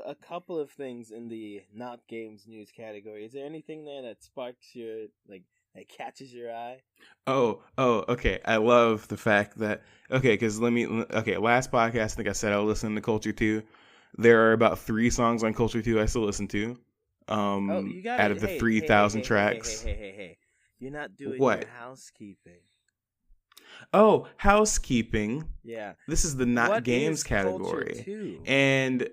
a couple of things in the not games news category. Is there anything there that sparks your that catches your eye? Oh, okay. I love the fact that because last podcast I think I said I was listening to Culture 2. There are about 3 songs on Culture 2 I still listen to. You got out of the 3,000 tracks. Hey. You're not doing what? Your housekeeping. Oh, housekeeping. Yeah. This is the not games category. And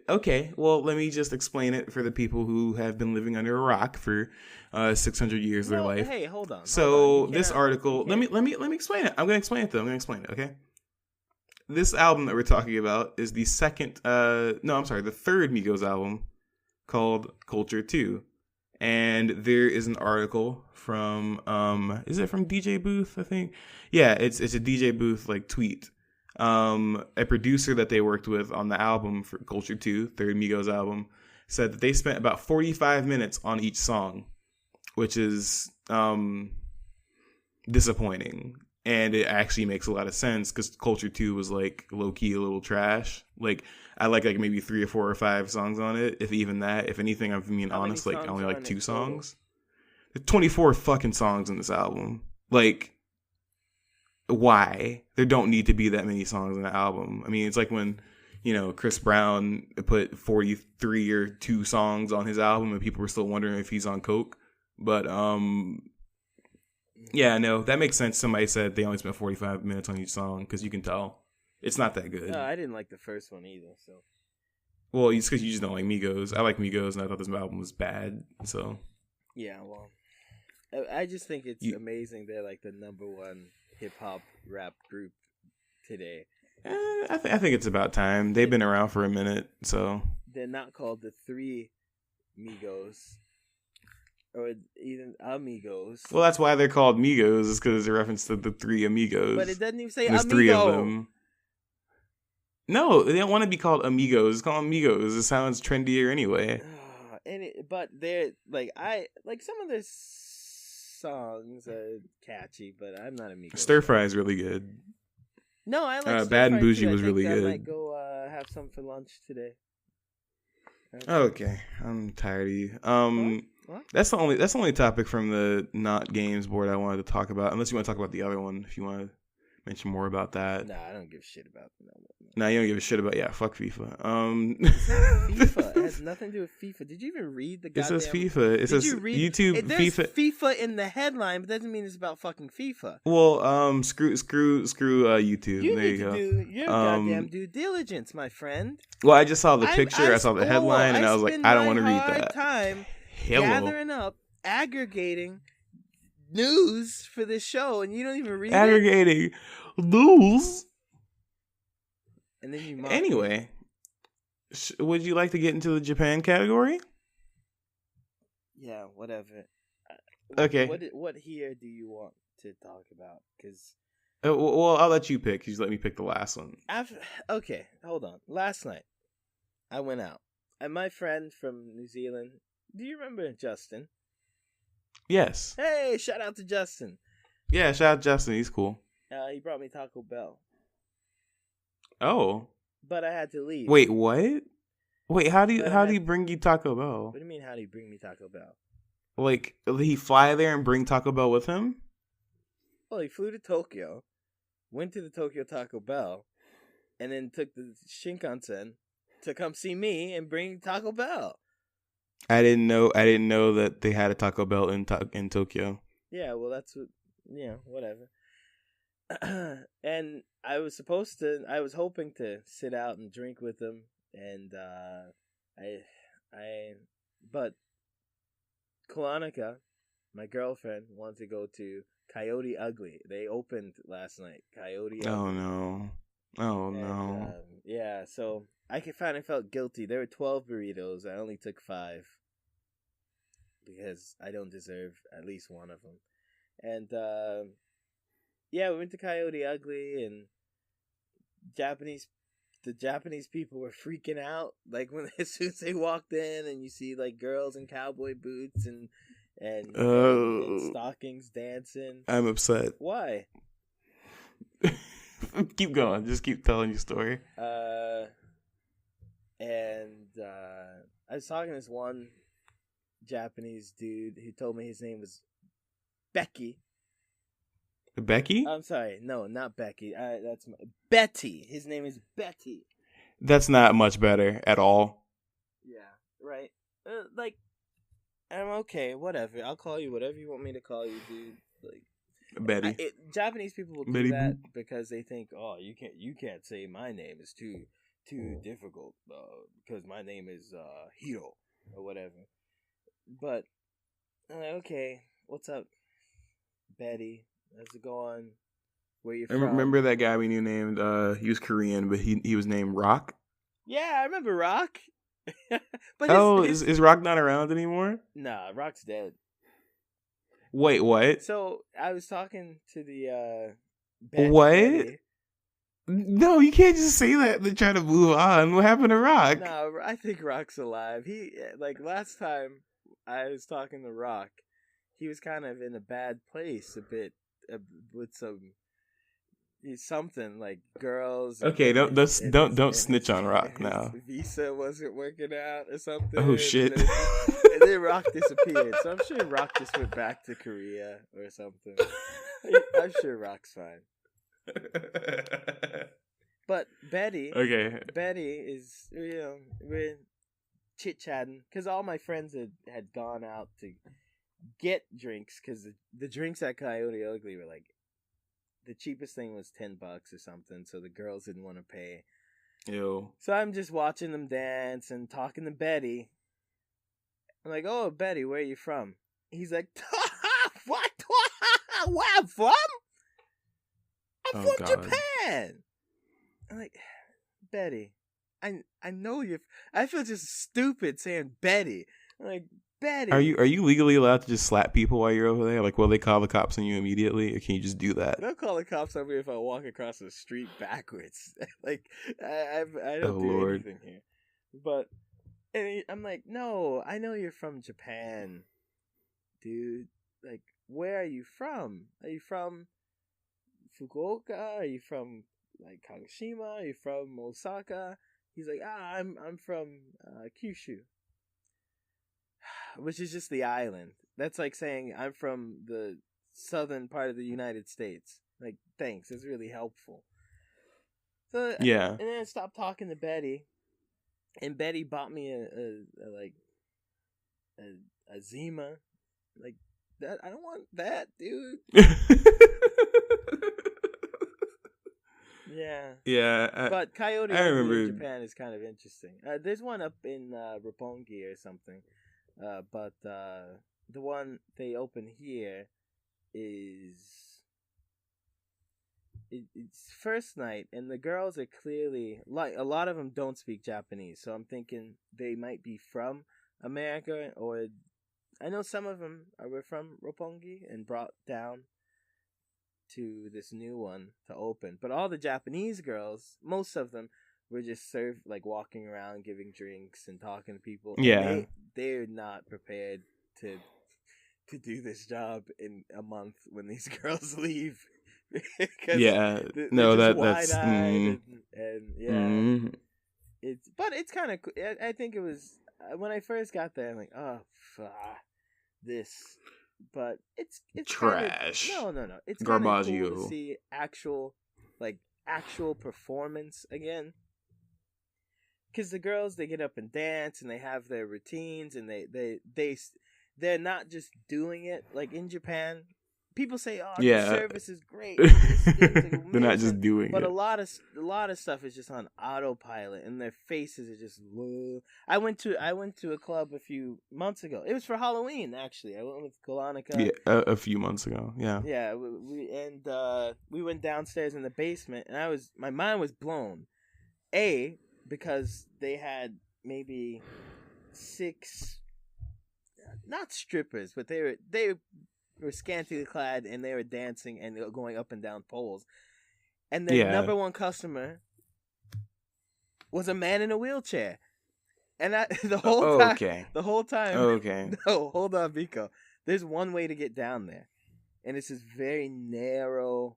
well, let me just explain it for the people who have been living under a rock for 600 years of their life. Hey, hold on. So this article, let me explain it. I'm going to explain it though. Okay? This album that we're talking about is the third Migos album called Culture 2. And there is an article from is it from DJ Booth, I think? Yeah, it's a DJ Booth tweet. A producer that they worked with on the album for Culture 2, third Migos album, said that they spent about 45 minutes on each song, which is disappointing. And it actually makes a lot of sense because Culture 2 was low-key a little trash. I like maybe 3 or 4 or 5 songs on it, if even that. If anything, I'm being honest, I only like 2 songs. There's 24 fucking songs in this album. Why? There don't need to be that many songs in the album. I mean, it's like when, Chris Brown put 43 or 2 songs on his album and people were still wondering if he's on coke. But, yeah, no, that makes sense. Somebody said they only spent 45 minutes on each song because you can tell. It's not that good. No, I didn't like the first one either. So, well, it's because you just don't like Migos. I like Migos, and I thought this album was bad. So, yeah, well, I just think it's amazing they're like the #1 hip hop rap group today. I think it's about time. They've been around for a minute, so they're not called the Three Migos or even Amigos. Well, that's why they're called Migos, is because it's a reference to the Three Amigos. But it doesn't even say There's Amigo. 3 of them. No, they don't want to be called Amigos. It's called Amigos. It sounds trendier anyway. But they're like some of their songs are catchy, but I'm not Amigos. Stir Fry is really good. No, I like Bad and Bougie too. was really good. I might go have some for lunch today. Okay, I'm tired of you. What? That's the only topic from the not games board I wanted to talk about. Unless you want to talk about the other one, if you want to mention more about that. Nah, I don't give a shit about that. Nah, you don't give a shit about fuck FIFA. It's not FIFA. It has nothing to do with FIFA. Did you even read the goddamn... It says FIFA. It says YouTube There's FIFA. FIFA in the headline, but that doesn't mean it's about fucking FIFA. Well, screw YouTube. You there need you go. to do your goddamn due diligence, my friend. Well, I just saw the picture. I saw the headline, and I was like, I don't want to read that. Time gathering up, aggregating news for this show, and you don't even read aggregating news. And then you anyway, would you like to get into the Japan category? Yeah, whatever. Okay. What here do you want to talk about? Because well, I'll let you pick. You just let me pick the last one. Okay, hold on. Last night, I went out, and my friend from New Zealand. Do you remember Justin? Yes. Hey, shout out to Justin. Yeah, shout out to Justin. He's cool. He brought me Taco Bell. Oh. But I had to leave. Wait, what? Wait, how do you bring you Taco Bell? What do you mean, how do you bring me Taco Bell? Like, did he fly there and bring Taco Bell with him? Well, he flew to Tokyo, went to the Tokyo Taco Bell, and then took the Shinkansen to come see me and bring Taco Bell. I didn't know that they had a Taco Bell in Tokyo. Yeah, well, that's what. Yeah, whatever. And I was hoping to sit out and drink with him, and but Kalanika, my girlfriend, wanted to go to Coyote Ugly. They opened last night. Coyote Ugly. Oh no. Yeah, so I finally felt guilty. There were 12 burritos. I only took 5 because I don't deserve at least one of them. And yeah, we went to Coyote Ugly, and the Japanese people were freaking out. Like as soon as they walked in, and you see like girls in cowboy boots and stockings dancing. I'm upset. Why? Keep going. Just keep telling your story. And I was talking to this one Japanese dude who told me his name was Becky. Becky? I'm sorry. No, not Becky. Betty. His name is Betty. That's not much better at all. Yeah, right. I'm okay. Whatever. I'll call you whatever you want me to call you, dude. Like Betty. Japanese people will do Betty that because they think, oh, you can't say my name is too difficult because my name is Hiro or whatever. But okay, what's up, Betty? How's it going? Where you from? Remember that guy we knew named he was Korean, but he was named Rock? Yeah, I remember Rock. But is Rock not around anymore? Nah, Rock's dead. Wait, what? So I was talking to the what? Betty. No, you can't just say that to try to move on. What happened to Rock? No, I think Rock's alive. He last time I was talking to Rock, he was kind of in a bad place a bit with something like girls. Okay, don't snitch on Rock now. Visa wasn't working out or something. Oh shit! And then Rock disappeared. So I'm sure Rock just went back to Korea or something. I'm sure Rock's fine. But Betty is, we're chit chatting because all my friends had gone out to get drinks because the drinks at Coyote Ugly were like the cheapest thing was $10 or something, so the girls didn't want to pay. Ew. So I'm just watching them dance and talking to Betty. I'm like, oh, Betty, where are you from? He's like, Where I'm from? I'm from God. Japan. I'm like, Betty, I know you're. I feel just stupid saying Betty. I'm like, Betty. Are you legally allowed to just slap people while you're over there? Like, will they call the cops on you immediately, or can you just do that? They'll call the cops on me if I walk across the street backwards. Like, I don't do Lord. anything here. But I'm like, no, I know you're from Japan, dude. Like, where are you from? Are you from Fukuoka? Are you from like Kagoshima? Are you from Osaka? He's like, I'm from Kyushu, which is just the island. That's like saying I'm from the southern part of the United States. Like, thanks, it's really helpful. So Yeah. and then I stopped talking to Betty, and Betty bought me a Zima, like that. I don't want that, dude. Yeah. Yeah. But Coyote I remember in Japan is kind of interesting. There's one up in Roppongi or something. But the one they open here is it's first night, and the girls are clearly like a lot of them don't speak Japanese, so I'm thinking they might be from America, or I know some of them were from Roppongi and brought down to this new one to open. But all the Japanese girls, most of them were just served like walking around, giving drinks and talking to people. Yeah, they're not prepared to do this job in a month when these girls leave. Yeah, no, that's and yeah, it's kind of. I think it was when I first got there. I'm like, oh, this, but it's trash. Kinda, no. It's garbage. Cool to see actual performance again. Because the girls, they get up and dance, and they have their routines, and they're not just doing it like in Japan. People say, "Oh, the service is great." They're not just doing it. But a lot of stuff is just on autopilot, and their faces are just. Whoa. I went to a club a few months ago. It was for Halloween, actually. I went with Kolanica. Yeah, a few months ago. Yeah. Yeah, we went downstairs in the basement, and my mind was blown. Because they had maybe 6, not strippers, but they were scantily clad, and they were dancing and going up and down poles. And their number one customer was a man in a wheelchair. And the whole time. Okay. No, hold on, Vico. There's one way to get down there, and it's this very narrow.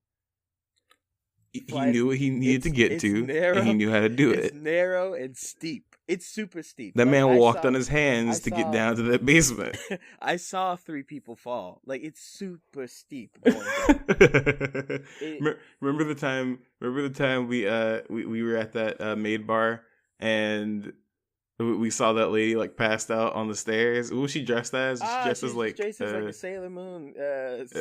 He knew what he needed to get to, narrow, and he knew how to do it. It's narrow and steep. It's super steep. That man walked on his hands to get down to that basement. I saw 3 people fall. Like, it's super steep going down. Remember the time we were at that maid bar, and we saw that lady like passed out on the stairs. What was she dressed as? She's like a Sailor Moon,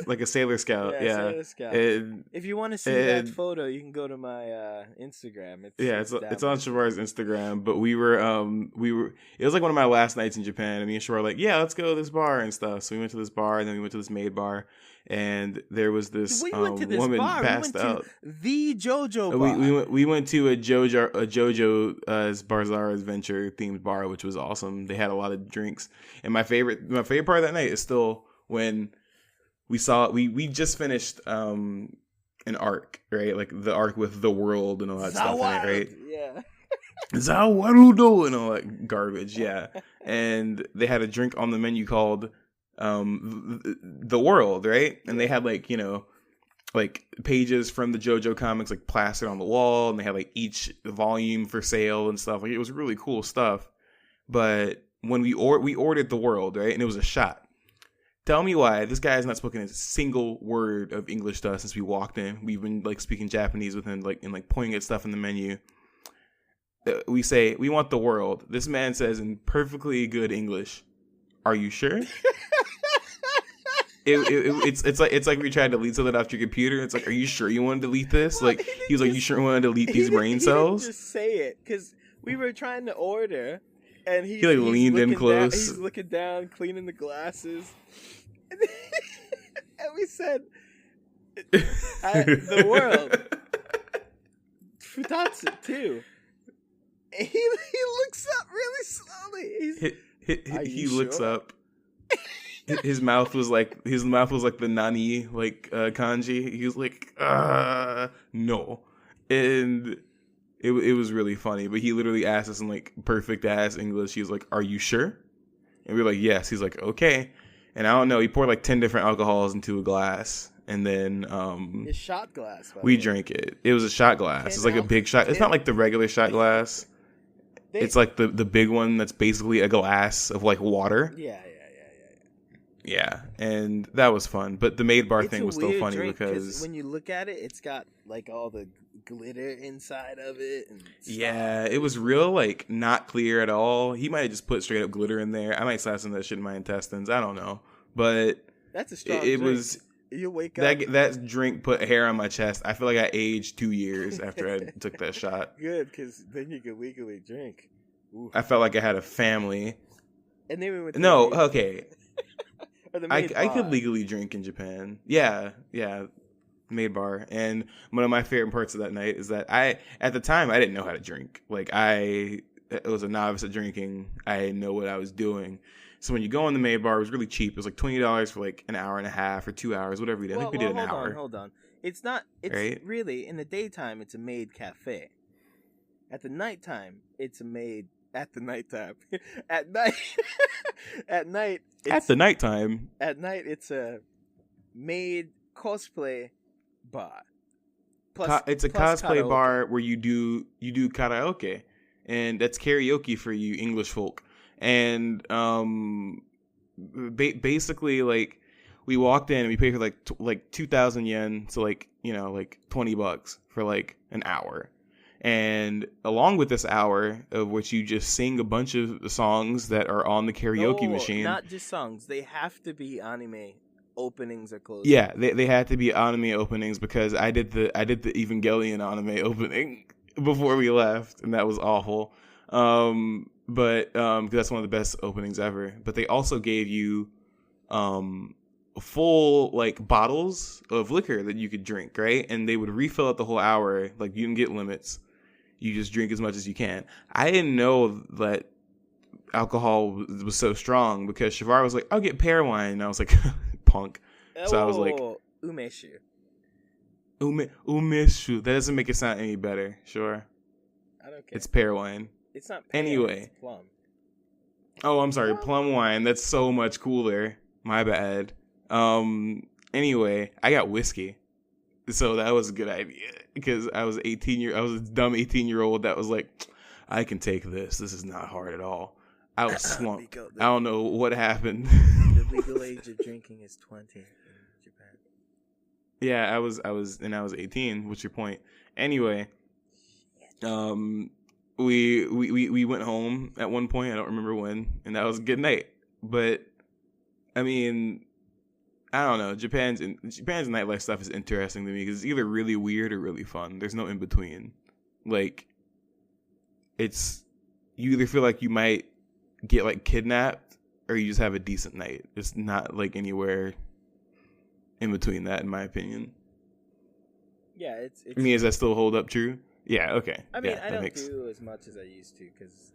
like a Sailor Scout. Yeah. Sailor Scout. If you want to see that photo, you can go to my Instagram. It's on Chevar's Instagram. But we were. It was like one of my last nights in Japan, and me and Chevar were like, yeah, let's go to this bar and stuff. So we went to this bar, and then we went to this maid bar. And there was this woman passed out. The JoJo bar. We went to a JoJo's Bizarre Adventure themed bar, which was awesome. They had a lot of drinks, and my favorite part of that night is still when we just finished an arc, right? Like the arc with the world and all that stuff in it, right? Yeah. Zawarudo and all that garbage, yeah. And they had a drink on the menu called the world, right? And they had like pages from the JoJo comics like plastered on the wall, and they had like each volume for sale and stuff. Like, it was really cool stuff. But when we ordered the world, right, and it was a shot. Tell me why this guy has not spoken a single word of English to us since we walked in. We've been like speaking Japanese with him, like, and like pointing at stuff in the menu. We say, we want the world. This man says in perfectly good English, "Are you sure?" It's like we tried to delete something off your computer. It's like, "Are you sure you want to delete this?" Like, he was like, "You sure you want to delete these brain cells?" He didn't just say it, because we were trying to order, and he's leaned in close. He's looking down, cleaning the glasses, and we said the world. Futatsu too. He looks up really slowly. He looks up. His mouth was like the nani kanji. He was like no, and it was really funny. But he literally asked us in like perfect ass English. He was like, "Are you sure?" And we were like, "Yes." He's like, "Okay." And I don't know. He poured like 10 different alcohols into a glass, and then a shot glass. We drank it. It was a shot glass. It's like a big shot. It's not like the regular shot glass. It's like the big one that's basically a glass of like water. Yeah, and that was fun. But the maid bar thing was still funny because when you look at it, it's got like all the glitter inside of it. And yeah, it was real like not clear at all. He might have just put straight up glitter in there. I might slap some of that shit in my intestines. I don't know, but that's a strong. It was. You wake up. That drink put hair on my chest. I feel like I aged 2 years after I took that shot. Good, because then you could legally drink. Ooh. I felt like I had a family. And then we went. Okay. I could legally drink in Japan. Yeah, maid bar. And one of my favorite parts of that night is that at the time I didn't know how to drink. Like I was a novice at drinking. I didn't know what I was doing. So when you go in the maid bar, it was really cheap. It was like $20 for like an hour and a half or 2 hours, whatever we did. I think we did an hour. Hold on. It's not. It's right? Really in the daytime. It's a maid cafe. At the nighttime, it's a maid. At the nighttime. At night. At night. At the nighttime. At night, it's a maid cosplay bar. It's a cosplay karaoke bar where you do karaoke, and that's karaoke for you English folk. And basically, like, we walked in and we paid for like 2,000 yen, so like $20 for like an hour. And along with this hour, of which you just sing a bunch of songs that are on the karaoke machine. Not just songs. They have to be anime openings or closings. Yeah, they had to be anime openings because I did the Evangelion anime opening before we left, and that was awful. But because that's one of the best openings ever. But they also gave you full like bottles of liquor that you could drink, right? And they would refill it the whole hour. Like, you didn't get limits. You just drink as much as you can. I didn't know that alcohol was so strong because Chevar was like, "I'll get pear wine," and I was like, "Punk." So I was like, "Umeshu." Umeshu. That doesn't make it sound any better. Sure. I don't care. It's pear wine. It's not pear. Anyway. It's plum. Oh, I'm sorry. Plum wine. That's so much cooler. My bad. Anyway, I got whiskey. So that was a good idea because I was a dumb 18-year-old that was like, I can take this. This is not hard at all. I was slumped. I don't know what happened. The legal age of drinking is 20 in Japan. Yeah, I was 18. What's your point? Anyway, we went home at one point. I don't remember when, and that was a good night. But I mean, I don't know. Japan's nightlife stuff is interesting to me because it's either really weird or really fun. There's no in between. Like, you either feel like you might get like kidnapped or you just have a decent night. It's not like anywhere in between that, in my opinion. Yeah, it's. I mean, does that still hold up true? Yeah. Okay. I mean, yeah, I don't do as much as I used to because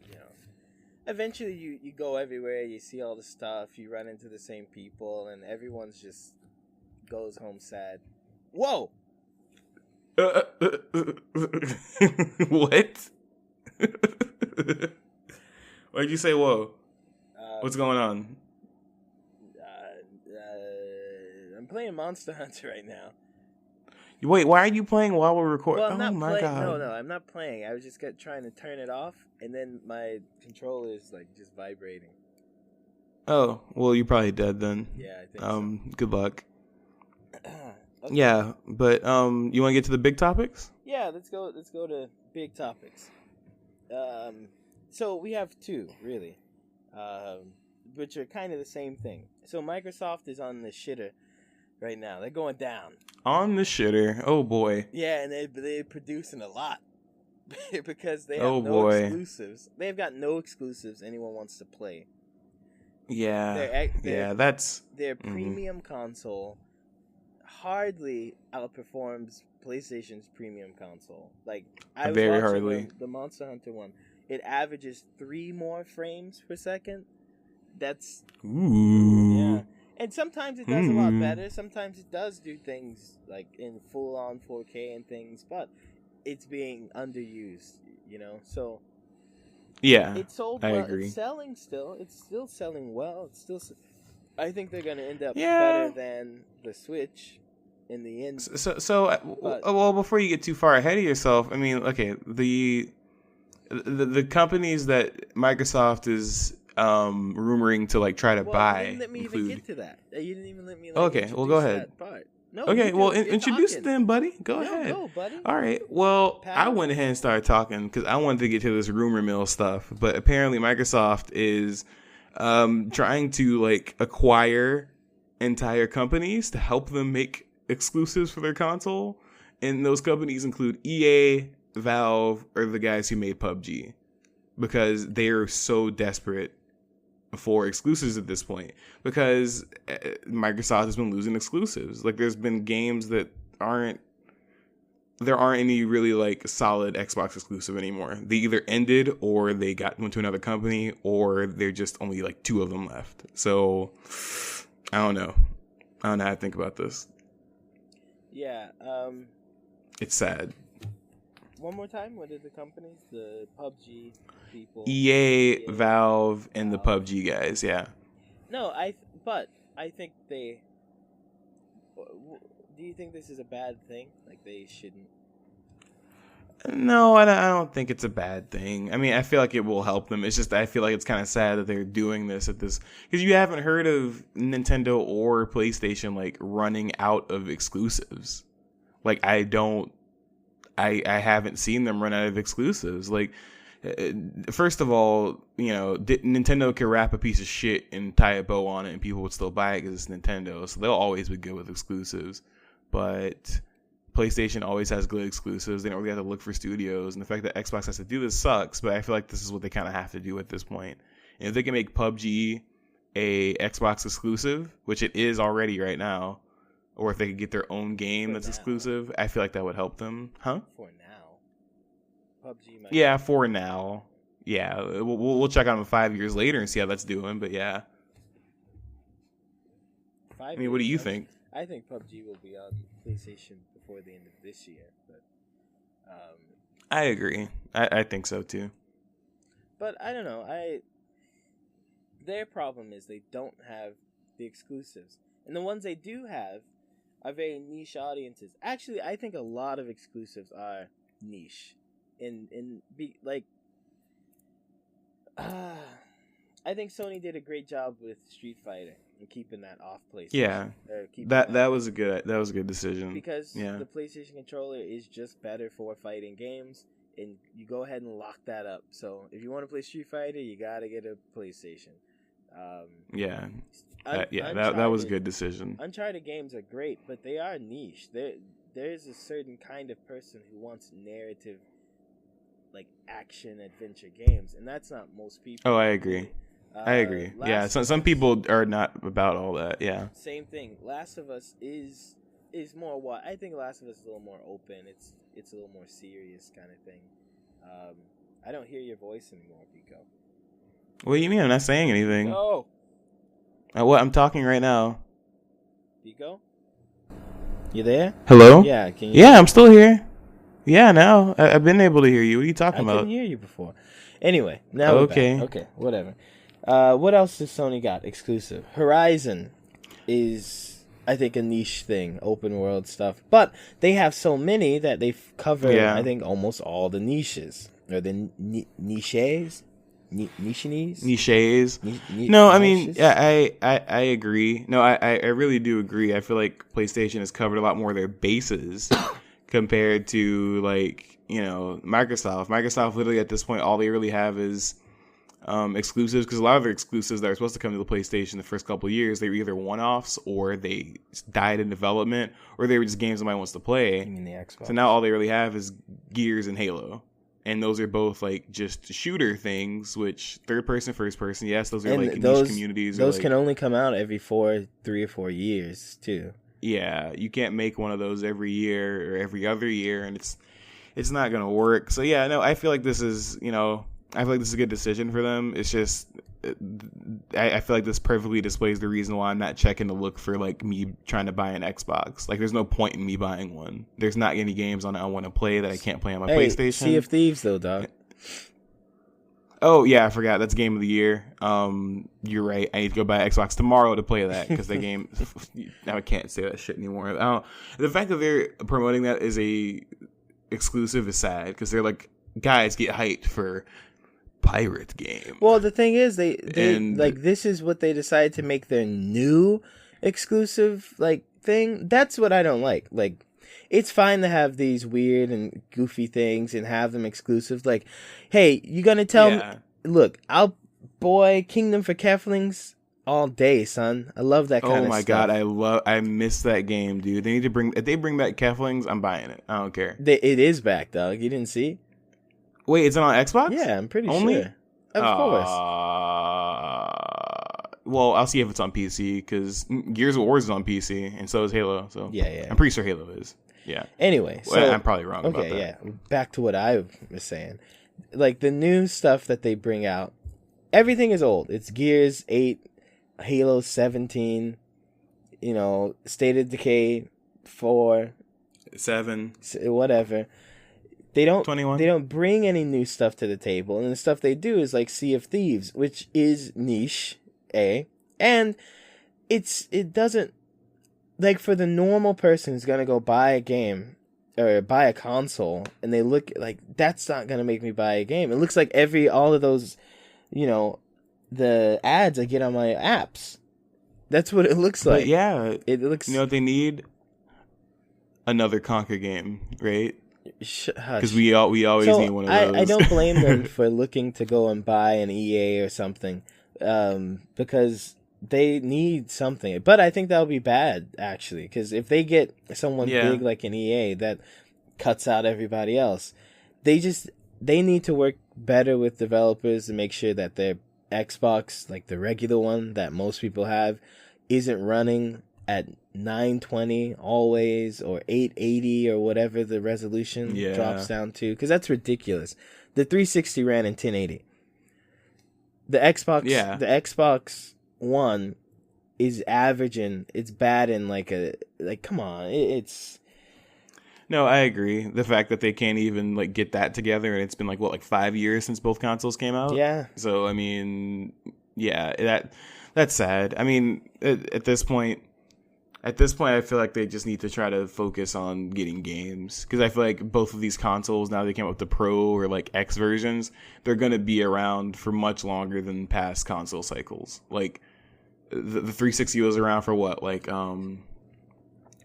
eventually you go everywhere, you see all the stuff, you run into the same people, and everyone's just goes home sad. Whoa! What? Why'd you say whoa? What's going on? I'm playing Monster Hunter right now. Wait, why are you playing while we're recording? Well, I'm not my God. No, I'm not playing. I was just trying to turn it off, and then my controller is like just vibrating. Oh, well, you're probably dead then. Yeah, I think so. Good luck. Okay. Yeah, but you want to get to the big topics? Yeah, let's go to big topics. So we have two, really, which are kind of the same thing. So Microsoft is on the shitter right now. They're going down. On the shitter. Oh, boy. Yeah, and they're producing a lot because they have exclusives. They've got no exclusives anyone wants to play. Yeah. That's... Their premium console hardly outperforms PlayStation's premium console. Like, I was Very watching hardly. the Monster Hunter one. It averages 3 more frames per second. That's Ooh. yeah. And sometimes it does a lot better. Sometimes it does do things like in full on 4K and things, but it's being underused, So Yeah, it sold I well. agree. It's selling still. It's still selling well. It's still. I think they're gonna end up Yeah. better than the Switch in the end. Well, before you get too far ahead of yourself, I mean, okay, the companies that Microsoft is rumoring to like try to buy You didn't let me include. even get to that. You didn't even let me. Okay, well, go ahead. That part. No, Okay, well, you're introduce talking. them, buddy. Go ahead. Go, buddy. All right. Well, Pat? I went ahead and started talking because I wanted to get to this rumor mill stuff, but apparently Microsoft is trying to like acquire entire companies to help them make exclusives for their console, and those companies include EA, Valve, or the guys who made PUBG, because they are so desperate for exclusives at this point, because Microsoft has been losing exclusives. Like, there's been games that there aren't any really like solid Xbox exclusive anymore. They either ended or they went to another company, or they're just only like 2 of them left. So I don't know how to think about this. Yeah. It's sad. One more time. What are the companies? The PUBG people. EA, Valve, and the PUBG guys. Yeah. No, but I think they. Do you think this is a bad thing? Like, they shouldn't. No, I don't think it's a bad thing. I mean, I feel like it will help them. It's just I feel like it's kind of sad that they're doing this at this, because you haven't heard of Nintendo or PlayStation like running out of exclusives. Like, I haven't seen them run out of exclusives. Like, first of all, Nintendo can wrap a piece of shit and tie a bow on it, and people would still buy it because it's Nintendo. So they'll always be good with exclusives. But PlayStation always has good exclusives. They don't really have to look for studios. And the fact that Xbox has to do this sucks, but I feel like this is what they kind of have to do at this point. And if they can make PUBG a Xbox exclusive, which it is already right now, or if they could get their own game that's exclusive, I feel like that would help them. Huh? For now. PUBG might. Yeah, for now. Yeah, we'll check on them 5 years later and see how that's doing, but yeah. I mean, what do you think? I think PUBG will be on PlayStation before the end of this year, but I agree. I think so too. But I don't know. Their problem is they don't have the exclusives, and the ones they do have are very niche audiences. Actually, I think a lot of exclusives are niche, I think Sony did a great job with Street Fighter and keeping that off PlayStation. Yeah, that was a good decision. Because the PlayStation controller is just better for fighting games, and you go ahead and lock that up. So if you want to play Street Fighter, you gotta get a PlayStation. That was a good decision. Uncharted games are great, but they are niche. There's a certain kind of person who wants narrative, like action adventure games, and that's not most people. Oh, I agree. Yeah, some people are not about all that. Yeah. Same thing. Last of Us is more what I think. Last of Us is a little more open. It's a little more serious kind of thing. I don't hear your voice anymore, Pico. What do you mean? I'm not saying anything. No. What? I'm talking right now. Pico? You there? Hello? Yeah. Can you? Yeah, I'm still here. Yeah, now I've been able to hear you. What are you talking about? I couldn't hear you before. Anyway, now okay. We're back. Okay, whatever. What else does Sony got exclusive? Horizon is, I think, a niche thing, open world stuff. But they have so many that they cover, I think, almost all the niches. Or the niches? Niches. No, I mean, I agree. No, I really do agree. I feel like PlayStation has covered a lot more of their bases compared to, like, Microsoft. Microsoft literally at this point, all they really have is exclusives, because a lot of their exclusives that are supposed to come to the PlayStation the first couple of years, they were either one-offs or they died in development, or they were just games somebody wants to play. You mean the Xbox? So now all they really have is Gears and Halo. And those are both like just shooter things, which third person, first person, yes, those are like niche communities. Those like, can only come out every 3 or 4 years too. Yeah, you can't make one of those every year or every other year, and it's not gonna work. So yeah, no, I feel like this is I feel like this is a good decision for them. It's just I feel like this perfectly displays the reason why I'm not checking to look for like me trying to buy an Xbox. Like, there's no point in me buying one. There's not any games on it I want to play that I can't play on my PlayStation. Sea of Thieves though, dog. Oh yeah, I forgot. That's game of the year. You're right. I need to go buy Xbox tomorrow to play that because the game. Now I can't say that shit anymore. The fact that they're promoting that as a exclusive is sad because they're like, guys, get hyped for pirate game. Well, the thing is, they like, this is what they decided to make their new exclusive like thing. That's what I don't like. Like, it's fine to have these weird and goofy things and have them exclusive. Like, hey, you gonna tell me? Look, Kingdom for Keflings all day, son. I love that kind of stuff. Oh my god, I miss that game, dude. They need to if they bring back Keflings, I'm buying it. I don't care. It is back, dog. You didn't see? Wait, it's on Xbox? Yeah, I'm pretty sure. Of course. Well, I'll see if it's on PC because Gears of War is on PC and so is Halo. So yeah. I'm pretty sure Halo is. Yeah. Anyway, so well, I'm probably wrong about that. Okay, yeah. Back to what I was saying. Like, the new stuff that they bring out, everything is old. It's Gears 8, Halo 17, State of Decay 4, 7, whatever. They don't 21. They don't bring any new stuff to the table, and the stuff they do is like Sea of Thieves, which is niche, and it doesn't, like, for the normal person who's gonna go buy a game or buy a console, and they look like, that's not gonna make me buy a game. It looks like all of those, the ads I get on my apps. That's what it looks like. But yeah, it looks. You know what they need? Another Conquer game, right? Because we always need one of those. I don't blame them for looking to go and buy an EA or something, because they need something. But I think that would be bad, actually, because if they get someone big like an EA that cuts out everybody else, they need to work better with developers to make sure that their Xbox, like the regular one that most people have, isn't running at 920 always, or 880 or whatever the resolution drops down to, because that's ridiculous. The 360 ran in 1080. The Xbox One is averaging. It's bad in come on, it's. No, I agree. The fact that they can't even get that together, and it's been 5 years since both consoles came out. Yeah. So I mean, yeah, that's sad. I mean, at this point, I feel like they just need to try to focus on getting games, because I feel like both of these consoles, now they came up with the Pro or X versions, they're going to be around for much longer than past console cycles. Like the 360 was around for what? It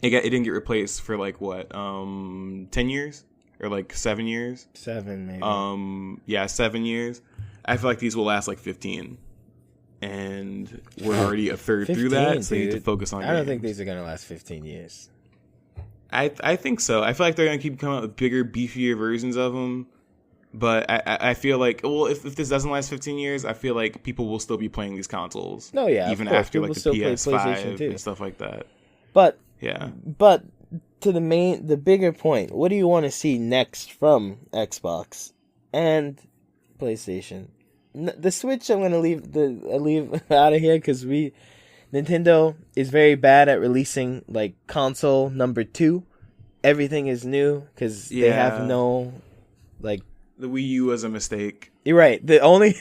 didn't get replaced for 10 years or 7 years? 7 maybe. 7 years. I feel like these will last 15. And we're already a third through that, so you need to focus on games. I don't think these are going to last 15 years. I think so. I feel like they're going to keep coming out with bigger, beefier versions of them. But I feel like, well, if this doesn't last 15 years, I feel like people will still be playing these consoles. No, yeah, even of course. after People the still play PS5 too. and stuff like that. But yeah. But to the bigger point, what do you want to see next from Xbox and PlayStation? The Switch, I'm gonna leave out of here, because Nintendo is very bad at releasing console number 2. Everything is new because they have no the Wii U was a mistake. You're right. The only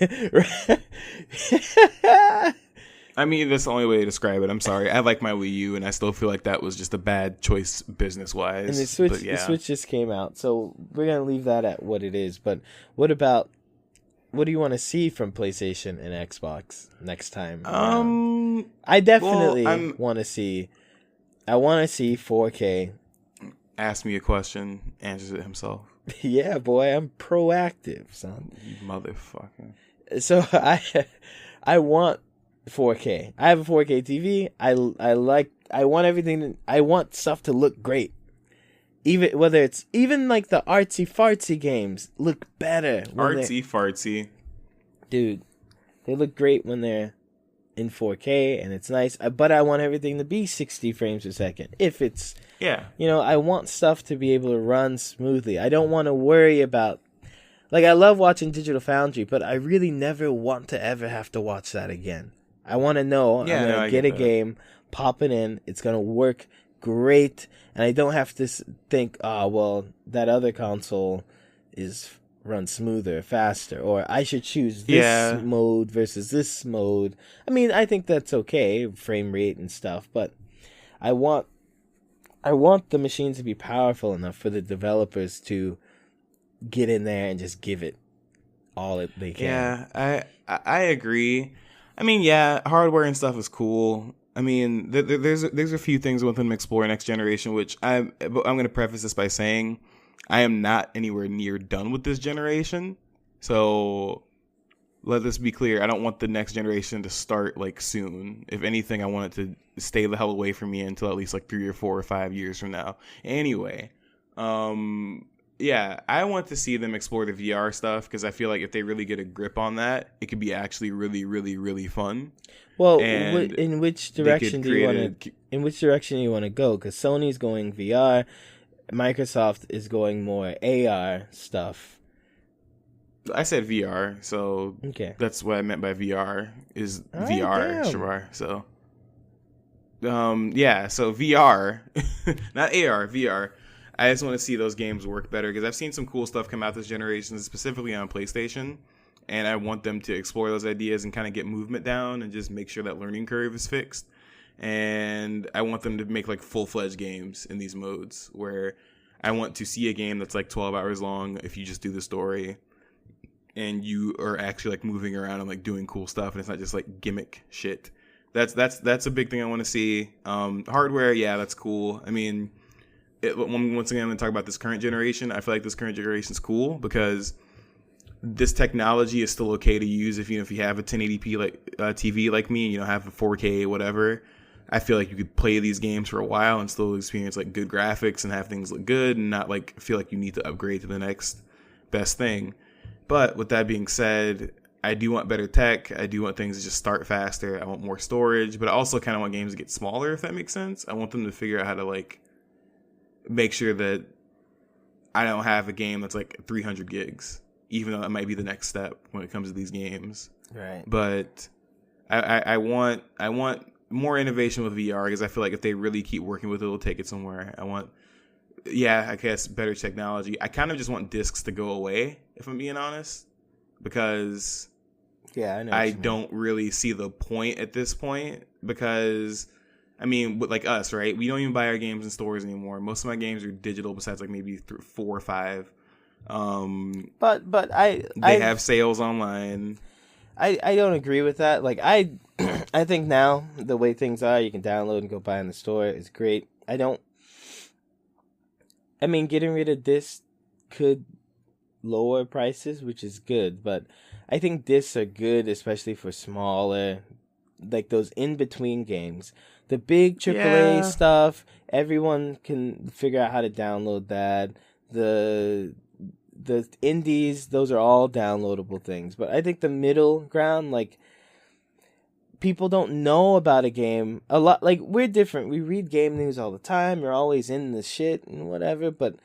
I mean, that's the only way to describe it. I'm sorry. I like my Wii U, and I still feel like that was just a bad choice business wise. And the Switch just came out, so we're gonna leave that at what it is. But what do you want to see from PlayStation and Xbox next time? I definitely want to see. I want to see 4K. Ask me a question, answers it himself. Yeah, boy, I'm proactive, son. You motherfucker. So I want 4K. I have a 4K TV. I want everything. I want stuff to look great. Even whether it's the artsy fartsy games look better. Artsy fartsy, dude, they look great when they're in 4K and it's nice, but I want everything to be 60 frames a second. If it's, I want stuff to be able to run smoothly. I don't want to worry about, like, I love watching Digital Foundry, but I really never want to ever have to watch that again. I want to know I'm going to get a game, pop it in, it's going to work great, and I don't have to think, that other console runs smoother, faster, or I should choose this mode versus this mode. I mean, I think that's okay, frame rate and stuff, but I want the machines to be powerful enough for the developers to get in there and just give it all that they can. Yeah, I agree. I mean, hardware and stuff is cool. I mean, there's a few things I want them to explore next generation, which I'm going to preface this by saying I am not anywhere near done with this generation. So let this be clear. I don't want the next generation to start like soon. If anything, I want it to stay the hell away from me until at least like 3 or 4 or 5 years from now. Anyway, I want to see them explore the VR stuff because I feel like if they really get a grip on that, it could be actually really, really, really fun. Well, in which direction do you want to? In which direction do you want to go? Because Sony's going VR, Microsoft is going more AR stuff. I said VR, so that's what I meant by VR is VR, Chevar. So, so VR, not AR, VR. I just want to see those games work better because I've seen some cool stuff come out this generation, specifically on PlayStation, and I want them to explore those ideas and kind of get movement down and just make sure that learning curve is fixed. And I want them to make like full-fledged games in these modes where I want to see a game that's like 12 hours long if you just do the story and you are actually like moving around and like doing cool stuff and it's not just like gimmick shit. That's a big thing I want to see. Hardware, that's cool. I mean, once again, I'm going to talk about this current generation. I feel like this current generation is cool because this technology is still okay to use if you have a 1080p like TV like me, have a 4K whatever. I feel like you could play these games for a while and still experience like good graphics and have things look good and not like feel like you need to upgrade to the next best thing. But with that being said, I do want better tech. I do want things to just start faster. I want more storage, but I also kind of want games to get smaller, if that makes sense. I want them to figure out how to like make sure that I don't have a game that's like 300 gigs, even though that might be the next step when it comes to these games. Right. But I want more innovation with VR because I feel like if they really keep working with it, it'll take it somewhere. I want, I guess, better technology. I kind of just want discs to go away, if I'm being honest, because I don't really see the point at this point because, I mean, like us, right? We don't even buy our games in stores anymore. Most of my games are digital besides like maybe 4 or 5. But they have sales online. I don't agree with that. Like I think now the way things are, you can download and go buy in the store is great. I mean, getting rid of discs could lower prices, which is good, but I think discs are good, especially for smaller, like those in-between games. The big AAA stuff, everyone can figure out how to download that. The indies, those are all downloadable things. But I think the middle ground, like, people don't know about a game a lot. Like, we're different. We read game news all the time. We're always in the shit and whatever. But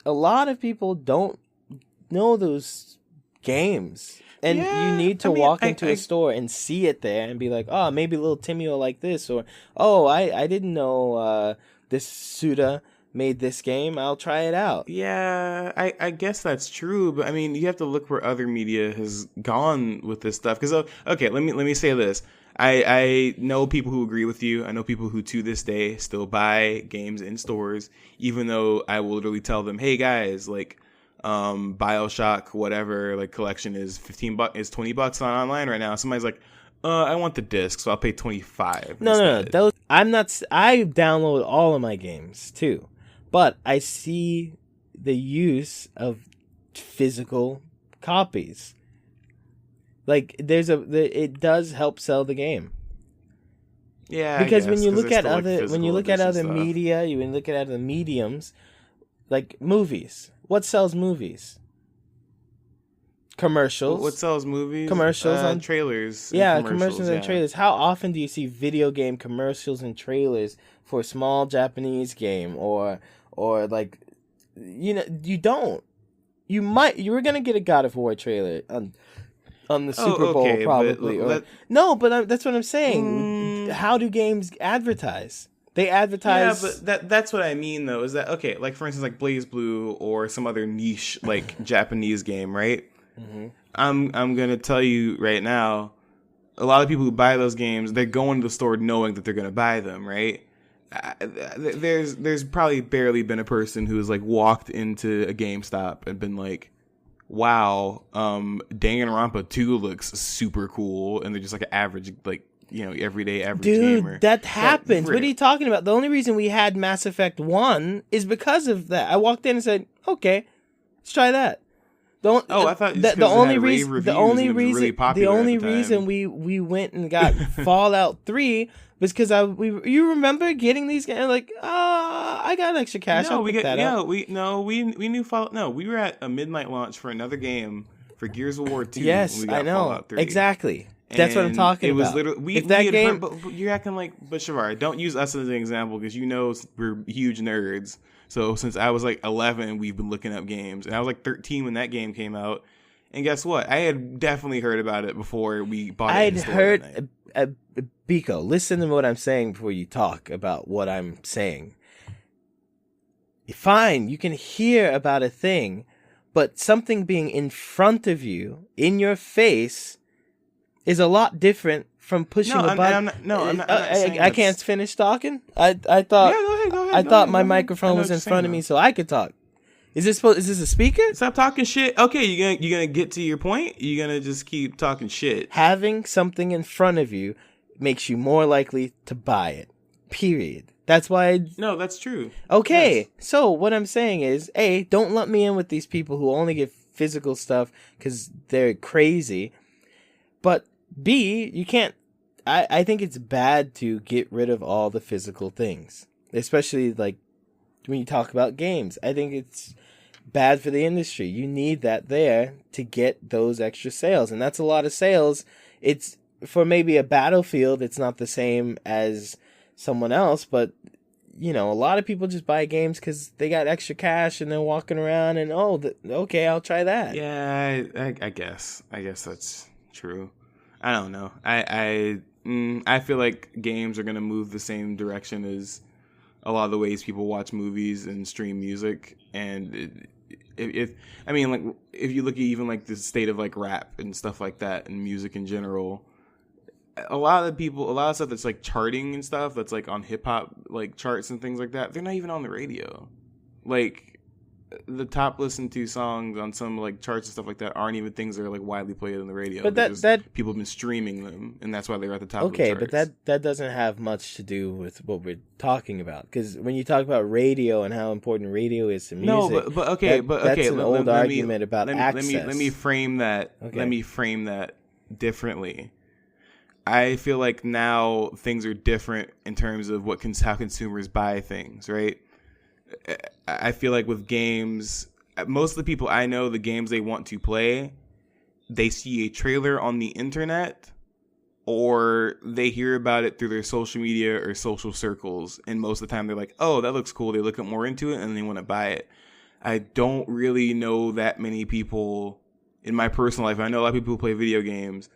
a lot of people don't know those games. And you need to walk into a store and see it there and be like, oh, maybe little Timmy will like this. Or, oh, I didn't know this Suda made this game. I'll try it out. Yeah, I guess that's true. But, I mean, you have to look where other media has gone with this stuff. Because, okay, let me say this. I know people who agree with you. I know people who, to this day, still buy games in stores, even though I will literally tell them, hey, guys, like, BioShock whatever like collection is $15 is $20 on online right now. Somebody's like, I want the disc, so I'll pay $25. No. Those I download all of my games too, but I see the use of physical copies. Like it does help sell the game. Yeah, because when you look at other media, you look at other mediums, like movies. What sells movies? commercials. What sells movies? Commercials on trailers. Yeah, commercials and trailers. How often do you see video game commercials and trailers for a small Japanese game or like, you don't. You were gonna get a God of War trailer on the Super Bowl probably. But that's what I'm saying. How do games advertise? They advertise. Yeah, but that's what I mean though. Is that okay? Like for instance, like Blaze Blue or some other niche like Japanese game, right? Mm-hmm. I'm gonna tell you right now, a lot of people who buy those games, they're going to the store knowing that they're gonna buy them, right? There's probably barely been a person who's like walked into a GameStop and been like, wow, Danganronpa 2 looks super cool, and they're just like an average, like, everyday average gamer. Dude, that happens. What are you talking about? The only reason we had Mass Effect 1 is because of that. I walked in and said, okay, let's try that. I thought the only reason we went and got Fallout 3 was because you remember getting these games like, I got extra cash. We knew Fallout. No, we were at a midnight launch for another game for Gears of War 2. Yes, I know. Fallout 3. Exactly. That's what I'm talking about. It was literally but you're acting like, but Chevar, don't use us as an example because we're huge nerds. So since I was like 11, we've been looking up games, and I was like 13 when that game came out. And guess what? I had definitely heard about it before we bought it. I'd heard. Biko, listen to what I'm saying before you talk about what I'm saying. Fine, you can hear about a thing, but something being in front of you, in your face, is a lot different from pushing a button. I can't finish talking. I thought. Yeah, go ahead. I thought my microphone was in front of me so I could talk. Is this a speaker? Stop talking shit. Okay, you gonna get to your point? You gonna just keep talking shit? Having something in front of you makes you more likely to buy it. Period. That's why. No, that's true. Okay, yes. So what I'm saying is, A, don't let me in with these people who only get physical stuff because they're crazy. But B, you can't. I think it's bad to get rid of all the physical things, especially like when you talk about games. I think it's bad for the industry. You need that there to get those extra sales, and that's a lot of sales. It's for maybe a Battlefield. It's not the same as someone else, but a lot of people just buy games because they got extra cash and they're walking around and okay, I'll try that. Yeah, I guess that's true. I don't know. I feel like games are going to move the same direction as a lot of the ways people watch movies and stream music. And if you look at even like the state of like rap and stuff like that and music in general, a lot of stuff that's like charting and stuff that's like on hip hop like charts and things like that, they're not even on the radio. Like the top listened to songs on some like charts and stuff like that aren't even things that are like widely played on the radio. But that people have been streaming them, and that's why they're at the top. Okay, of the charts. But that doesn't have much to do with what we're talking about. Because when you talk about radio and how important radio is to music, that's an old argument about access. Let me frame that. Okay. Let me frame that differently. I feel like now things are different in terms of how consumers buy things, right? I feel like with games, most of the people I know, the games they want to play, they see a trailer on the internet or they hear about it through their social media or social circles. And most of the time they're like, oh, that looks cool. They look more into it and they want to buy it. I don't really know that many people in my personal life. I know a lot of people who play video games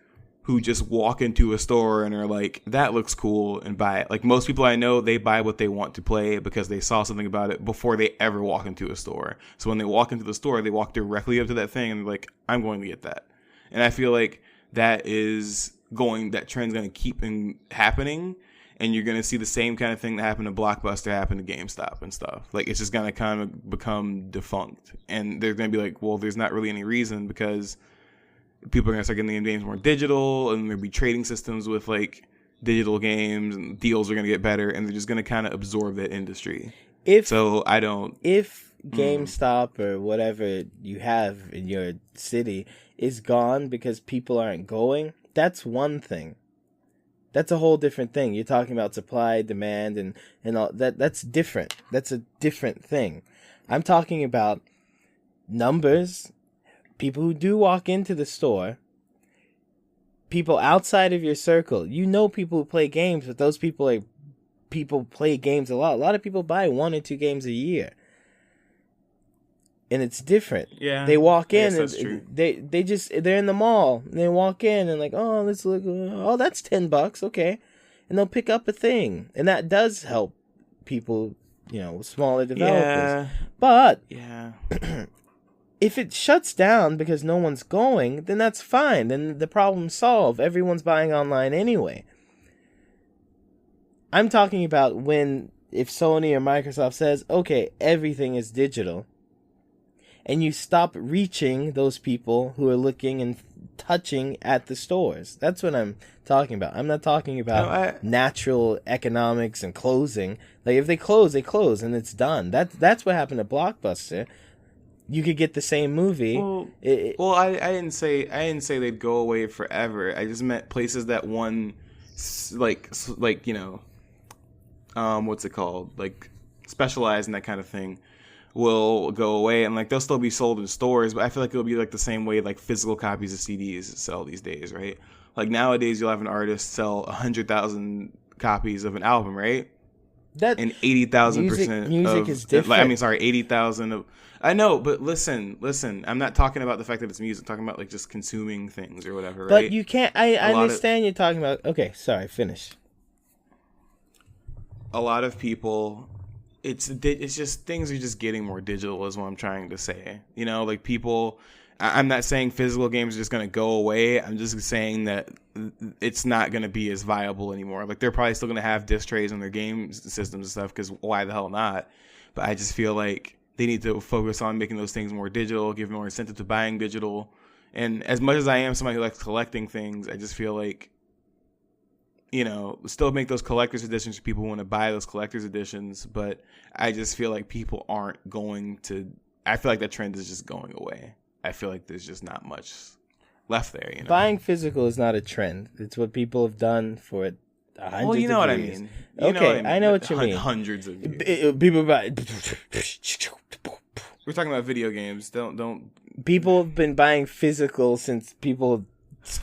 who just walk into a store and are like, that looks cool, and buy it. Like most people I know, they buy what they want to play because they saw something about it before they ever walk into a store. So when they walk into the store, they walk directly up to that thing and they're like, I'm going to get that. And I feel like that trend's going to keep happening. And you're going to see the same kind of thing that happened to Blockbuster happen to GameStop and stuff. Like it's just going to kind of become defunct. And they're going to be like, well, there's not really any reason because people are going to start getting the games more digital, and there'll be trading systems with like digital games, and deals are going to get better, and they're just going to kind of absorb that industry. If GameStop or whatever you have in your city is gone because people aren't going, that's one thing. That's a whole different thing. You're talking about supply, demand, and all that. That's different. That's a different thing. I'm talking about numbers. people who do walk into the store, people outside of your circle, people who play games, but those people play games a lot. A lot of people buy 1 or 2 games a year. And it's different. Yeah. They walk in that's and true. they're in the mall. And they walk in and like, oh, let's look. Oh, that's $10. Okay. And they'll pick up a thing. And that does help people, smaller developers. Yeah. But Yeah. if it shuts down because no one's going, then that's fine. Then the problem's solved. Everyone's buying online anyway. I'm talking about if Sony or Microsoft says, okay, everything is digital, and you stop reaching those people who are looking and touching at the stores. That's what I'm talking about. I'm not talking about natural economics and closing. Like, if they close, and it's done. That's what happened to Blockbuster. You could get the same movie. Well, I didn't say they'd go away forever. I just meant places that what's it called? Like, specialize in that kind of thing will go away, and like they'll still be sold in stores, but I feel like it'll be like the same way like physical copies of CDs sell these days, right? Like nowadays you'll have an artist sell 100,000 copies of an album, right? And 80,000% music is different. 80,000 of. I know, but listen. I'm not talking about the fact that it's music. I'm talking about like just consuming things or whatever, right? But you can't. I understand you're talking about. Okay, sorry. Finish. A lot of people, it's just things are just getting more digital, is what I'm trying to say. Like people. I'm not saying physical games are just going to go away. I'm just saying that it's not going to be as viable anymore. Like they're probably still going to have disc trays on their game systems and stuff, because why the hell not? But I just feel like they need to focus on making those things more digital, give more incentive to buying digital. And as much as I am somebody who likes collecting things, I just feel like, still make those collector's editions for people who want to buy those collector's editions. But I just feel like people aren't going to. I feel like that trend is just going away. I feel like there's just not much left there. Buying physical is not a trend. It's what people have done for hundreds of years. Well, you know what I mean. I know what you mean. Hundreds of years. People buy. We're talking about video games. Don't. People have been buying physical since people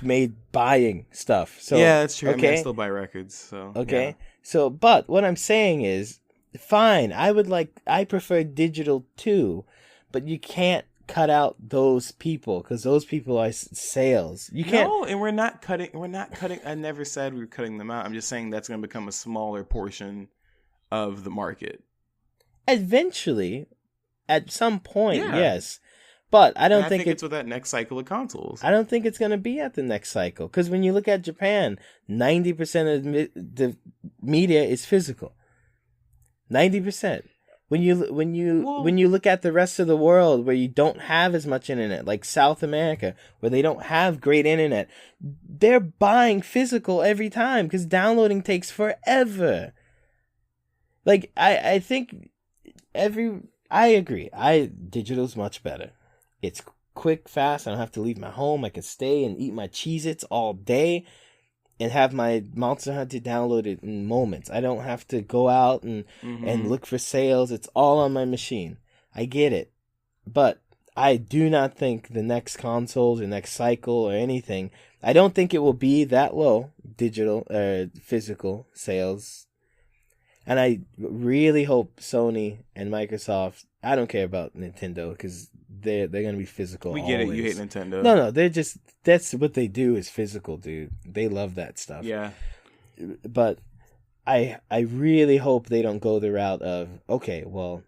made buying stuff. So yeah, that's true. Okay? I still buy records. So okay. Yeah. So, but what I'm saying is, fine. I prefer digital too, but you can't cut out those people, because those people are sales. You can't. No, and we're not cutting. I never said we were cutting them out. I'm just saying that's going to become a smaller portion of the market. Eventually, at some point, yes. But I don't think it's with that next cycle of consoles. I don't think it's going to be at the next cycle, because when you look at Japan, 90% of the media is physical. 90%. When you look at the rest of the world where you don't have as much internet, like South America, where they don't have great internet, they're buying physical every time because downloading takes forever. Like I think I agree. Digital's much better. It's quick, fast. I don't have to leave my home. I can stay and eat my Cheez-Its all day and have my Monster Hunter downloaded in moments. I don't have to go out and look for sales. It's all on my machine. I get it. But I do not think the next consoles or next cycle or anything, I don't think it will be that low, digital physical sales. And I really hope Sony and Microsoft, I don't care about Nintendo, because they're going to be physical. We get always. it. You hate Nintendo. No, that's what they do is physical, dude. They love that stuff. Yeah. But I really hope they don't go the route of, okay, well,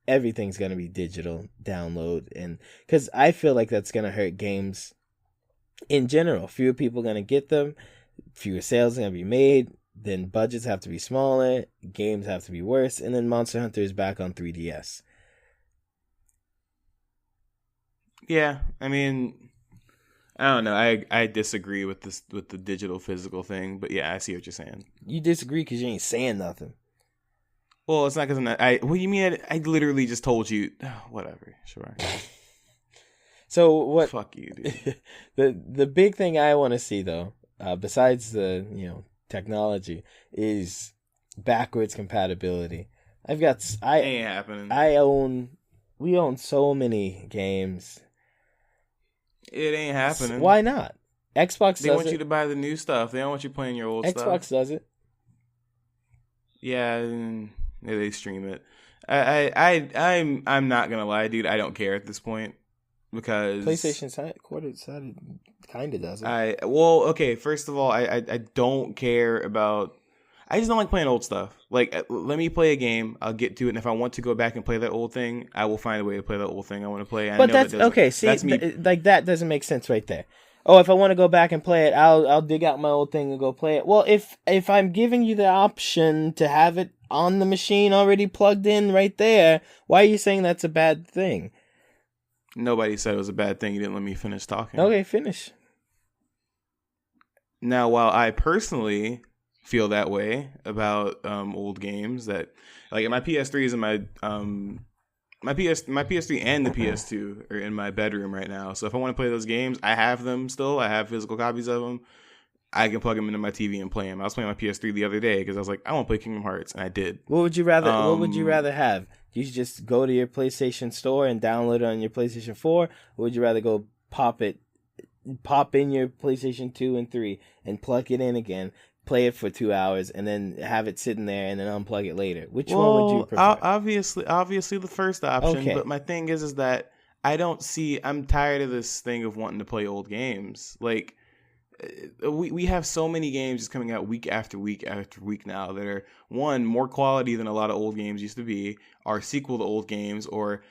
everything's going to be digital, download. And because I feel like that's going to hurt games in general. Fewer people are going to get them. Fewer sales are going to be made. Then budgets have to be smaller. Games have to be worse. And then Monster Hunter is back on 3DS. Yeah, I mean, I don't know. I disagree with the digital physical thing, but yeah, I see what you're saying. You disagree because you ain't saying nothing. Well, it's not because I'm not. What do you mean? I literally just told you. Whatever. Sure. So what? Fuck you, dude. the big thing I want to see though, besides the technology, is backwards compatibility. Ain't happening. We own so many games It ain't happening. Why not? Xbox They does want it. you to buy the new stuff. They don't want you playing your old stuff. Xbox does it. Yeah, they stream it. I'm not gonna lie, dude. I don't care at this point because PlayStation side kind of does it. Okay. First of all, I don't care about. I just don't like playing old stuff. Like, let me play a game. I'll get to it, and if I want to go back and play that old thing, I will find a way to play that old thing I want to play. But that's okay. See, that's me. Like that doesn't make sense right there. Oh, if I want to go back and play it, I'll dig out my old thing and go play it. Well, if I'm giving you the option to have it on the machine already plugged in right there, why are you saying that's a bad thing? Nobody said it was a bad thing. You didn't let me finish talking. Okay, finish. Now, while I personally feel that way about old games, that like my PS3s and my PS3 and the PS2 are in my bedroom right now. So if I want to play those games, I have them still. I have physical copies of them. I can plug them into my TV and play them. I was playing my PS3 the other day because I was like, I want to play Kingdom Hearts, and I did. What would you rather? What would you rather have? You just go to your PlayStation store and download it on your PlayStation 4, or would you rather go pop in your PlayStation 2 and 3 and plug it in again, play it for 2 hours, and then have it sitting there and then unplug it later? Which one would you prefer? Obviously the first option. Okay. But my thing is that I'm tired of this thing of wanting to play old games. Like, we have so many games just coming out week after week after week now that are, one, more quality than a lot of old games used to be, are sequel to old games, or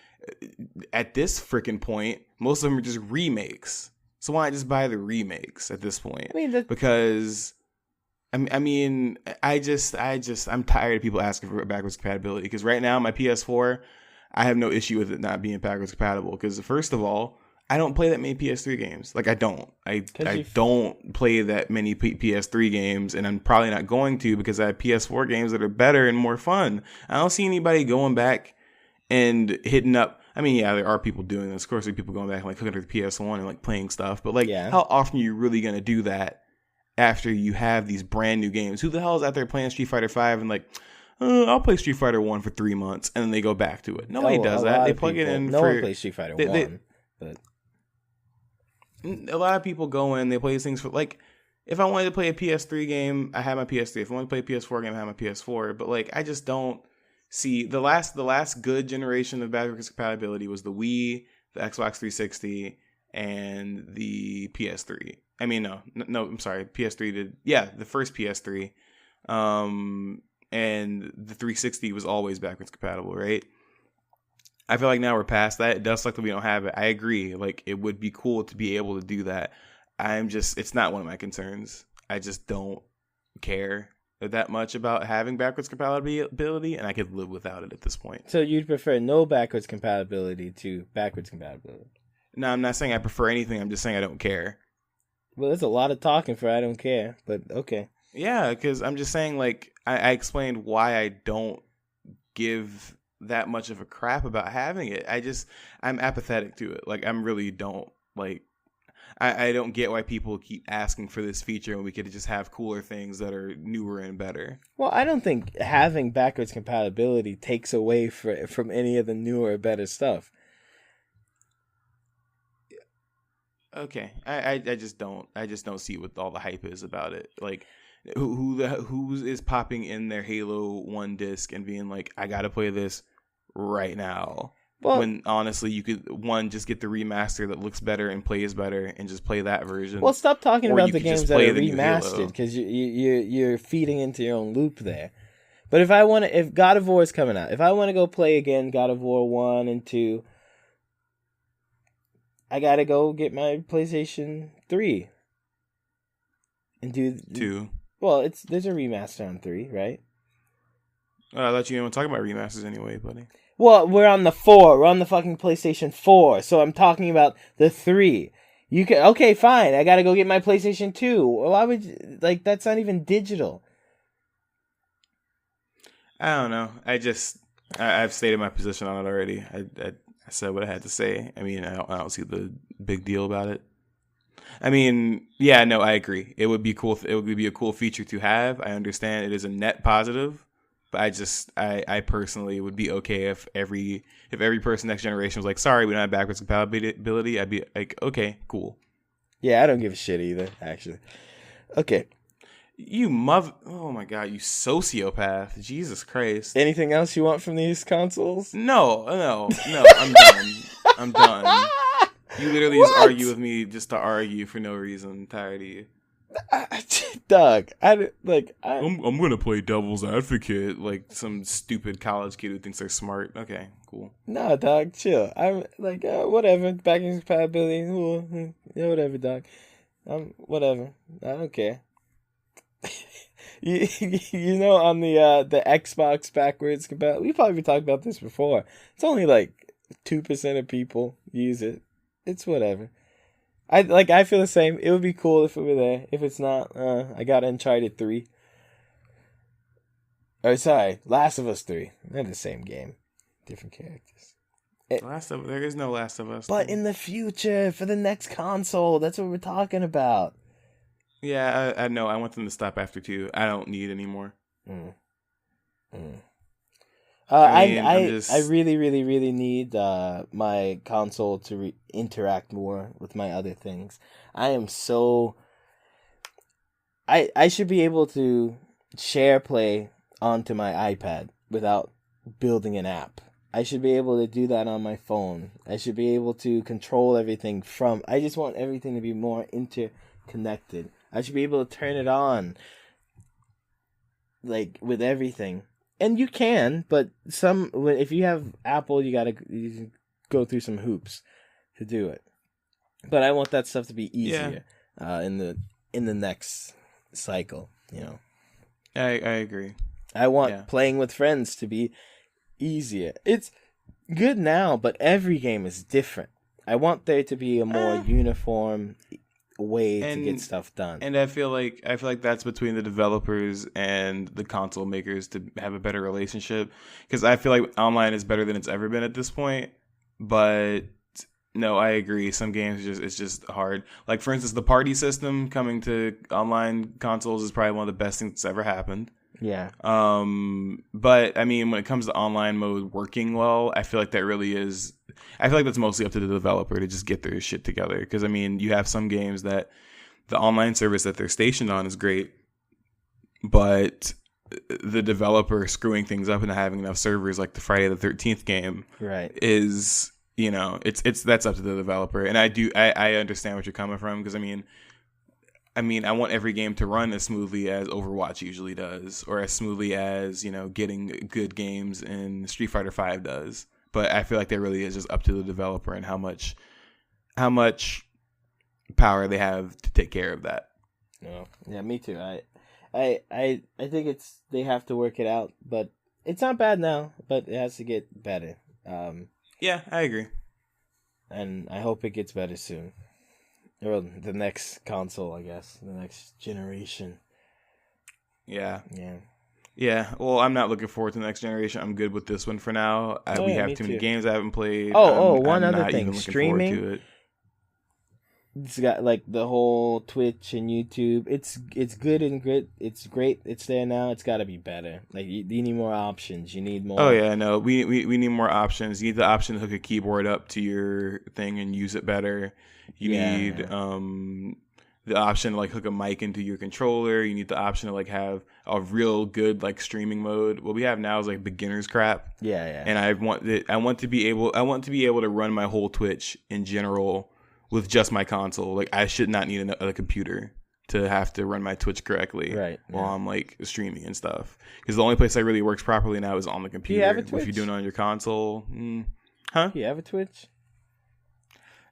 at this freaking point, most of them are just remakes. So why not just buy the remakes at this point? I mean, because I'm tired of people asking for backwards compatibility, because right now my PS4, I have no issue with it not being backwards compatible, because first of all, I don't play that many PS3 games. Like, I don't play that many PS3 games, and I'm probably not going to, because I have PS4 games that are better and more fun. I don't see anybody going back and hitting up. I mean, yeah, there are people doing this. Of course, there are people going back and like hooking up the PS1 and like playing stuff. But like, How often are you really going to do that after you have these brand new games? Who the hell is out there playing Street Fighter 5 and like, I'll play Street Fighter 1 for 3 months, and then they go back to it? Nobody does that. They plug it in. No one plays Street Fighter 1, but a lot of people go in, they play these things for, like, if I wanted to play a PS3 game, I have my PS3. If I want to play a PS4 game, I have my PS4. But like, I just don't see the last good generation of backwards compatibility was the Wii, the Xbox 360, and the PS3. I mean, no, I'm sorry, PS3 did, the first PS3, and the 360 was always backwards compatible, right? I feel like now we're past that. It does suck that we don't have it. I agree. Like, it would be cool to be able to do that. It's not one of my concerns. I just don't care that much about having backwards compatibility, and I could live without it at this point. So you'd prefer no backwards compatibility to backwards compatibility? No, I'm not saying I prefer anything. I'm just saying I don't care. Well, there's a lot of talking for I don't care, but okay. Yeah, because I'm just saying, like, I explained why I don't give that much of a crap about having it. I'm apathetic to it. Like, I really don't, like, I don't get why people keep asking for this feature when we could just have cooler things that are newer and better. Well, I don't think having backwards compatibility takes away from any of the newer, better stuff. Okay, I just don't see what all the hype is about it. Like, who is popping in their Halo 1 disc and being like, I gotta play this right now? Well, when honestly you could, one, just get the remaster that looks better and plays better and just play that version. Well, stop talking about the games that are remastered, because you're feeding into your own loop there. But if God of War is coming out, if I want to go play again God of War 1 and 2, I gotta go get my PlayStation 3 and do 2. Well, there's a remaster on 3, right? I thought you didn't want to talk about remasters anyway, buddy. Well, we're on the 4. We're on the fucking PlayStation 4. So I'm talking about the 3. Okay, fine. I gotta go get my PlayStation 2. Well, why would you, like, that's not even digital. I don't know. I've stated my position on it already. I said what I had to say. I mean, I don't see the big deal about it. I mean, yeah, no, I agree. It would be cool. It would be a cool feature to have. I understand it is a net positive. But I personally would be okay if every person next generation was like, sorry, we don't have backwards compatibility. I'd be like, okay, cool. Yeah, I don't give a shit either, actually. Okay. Oh my god, you sociopath. Jesus Christ. Anything else you want from these consoles? No, I'm done. I'm done. You literally just argue with me just to argue for no reason. I'm tired of you. Doug, I'm gonna play devil's advocate like some stupid college kid who thinks they're smart. Okay, cool. No, dog, chill. I'm like, whatever. Backwards compatibility, yeah, whatever, dog. Whatever. I don't care. you know, on the Xbox backwards compatibility, we probably talked about this before. It's only like 2% of people use it. It's whatever. I feel the same. It would be cool if it were there. If it's not, I got Uncharted 3. Or sorry, Last of Us 3. They're the same game, different characters. There is no Last of Us. But in the future, for the next console, that's what we're talking about. Yeah, I know. I want them to stop after 2. I don't need any more. I really, really, really need my console to interact more with my other things. I should be able to share play onto my iPad without building an app. I should be able to do that on my phone. I should be able to control everything I just want everything to be more interconnected. I should be able to turn it on, like, with everything. And you can, but if you have Apple, you go through some hoops to do it. But I want that stuff to be easier in the next cycle. You know, I agree. I want playing with friends to be easier. It's good now, but every game is different. I want there to be a more uniform way to get stuff done. And I feel like that's between the developers and the console makers to have a better relationship, because I feel like online is better than it's ever been at this point. But no, I agree. Some games it's just hard. Like, for instance, the party system coming to online consoles is probably one of the best things that's ever happened. Yeah. But I mean, when it comes to online mode working well, I feel like that really is. I feel like that's mostly up to the developer to just get their shit together. Because I mean, you have some games that the online service that they're stationed on is great, but the developer screwing things up and not having enough servers, like the Friday the 13th game, right, is, you know, it's that's up to the developer. And I understand what you're coming from, because I mean, I want every game to run as smoothly as Overwatch usually does, or as smoothly as, you know, getting good games in Street Fighter V does. But I feel like that really is just up to the developer and how much power they have to take care of that. Yeah, me too. I think they have to work it out, but it's not bad now, but it has to get better. Yeah, I agree. And I hope it gets better soon. Or the next console, I guess. The next generation. Yeah. Yeah. Yeah. Well, I'm not looking forward to the next generation. I'm good with this one for now. We have too many games I haven't played. One other thing. Streaming. It's got like the whole Twitch and YouTube. It's good and good. It's great. It's there now. It's got to be better. Like, you need more options. You need more. Oh yeah, no. We need more options. You need the option to hook a keyboard up to your thing and use it better. You need the option to like hook a mic into your controller. You need the option to like have a real good like streaming mode. What we have now is like beginner's crap. Yeah. And I want to be able to run my whole Twitch in general with just my console. Like, I should not need a computer to have to run my Twitch correctly, right? While I'm like streaming and stuff. Because the only place that really works properly now is on the computer. Do you have a Twitch? If you're doing it on your console, huh? Do you have a Twitch?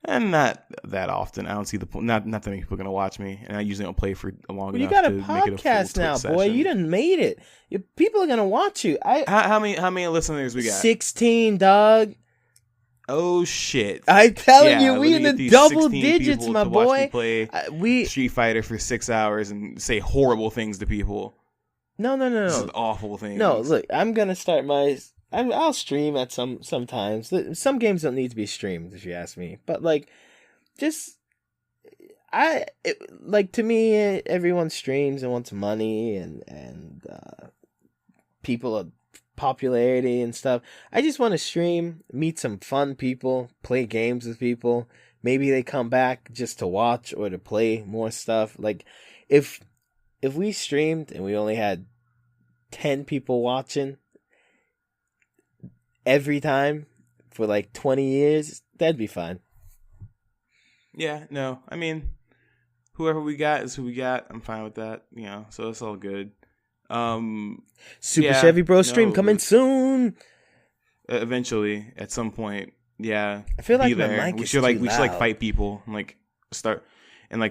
And not that often. I don't see the point. Not that many people are gonna watch me, and I usually don't play for long enough. You got a to make it a podcast full now, Twitch boy. session. You done made it. People are gonna watch you. How many listeners we got? 16, dog. Oh shit! I'm telling you, we in the double digits, my boy. We Street Fighter for 6 hours and say horrible things to people. No. This is awful things. No, look, I'm gonna start I'll stream at sometimes. Some games don't need to be streamed, if you ask me. But like, to me, everyone streams and wants money, and people popularity and stuff. I just want to stream, meet some fun people, play games with people. Maybe they come back just to watch or to play more stuff. Like if we streamed and we only had 10 people watching every time for like 20 years, that'd be fine. Yeah, no. I mean, whoever we got is who we got. I'm fine with that, so it's all good. Super Chevy Bro stream coming soon. Eventually, at some point. Yeah. I feel like my mic we is should too we should loud. fight people and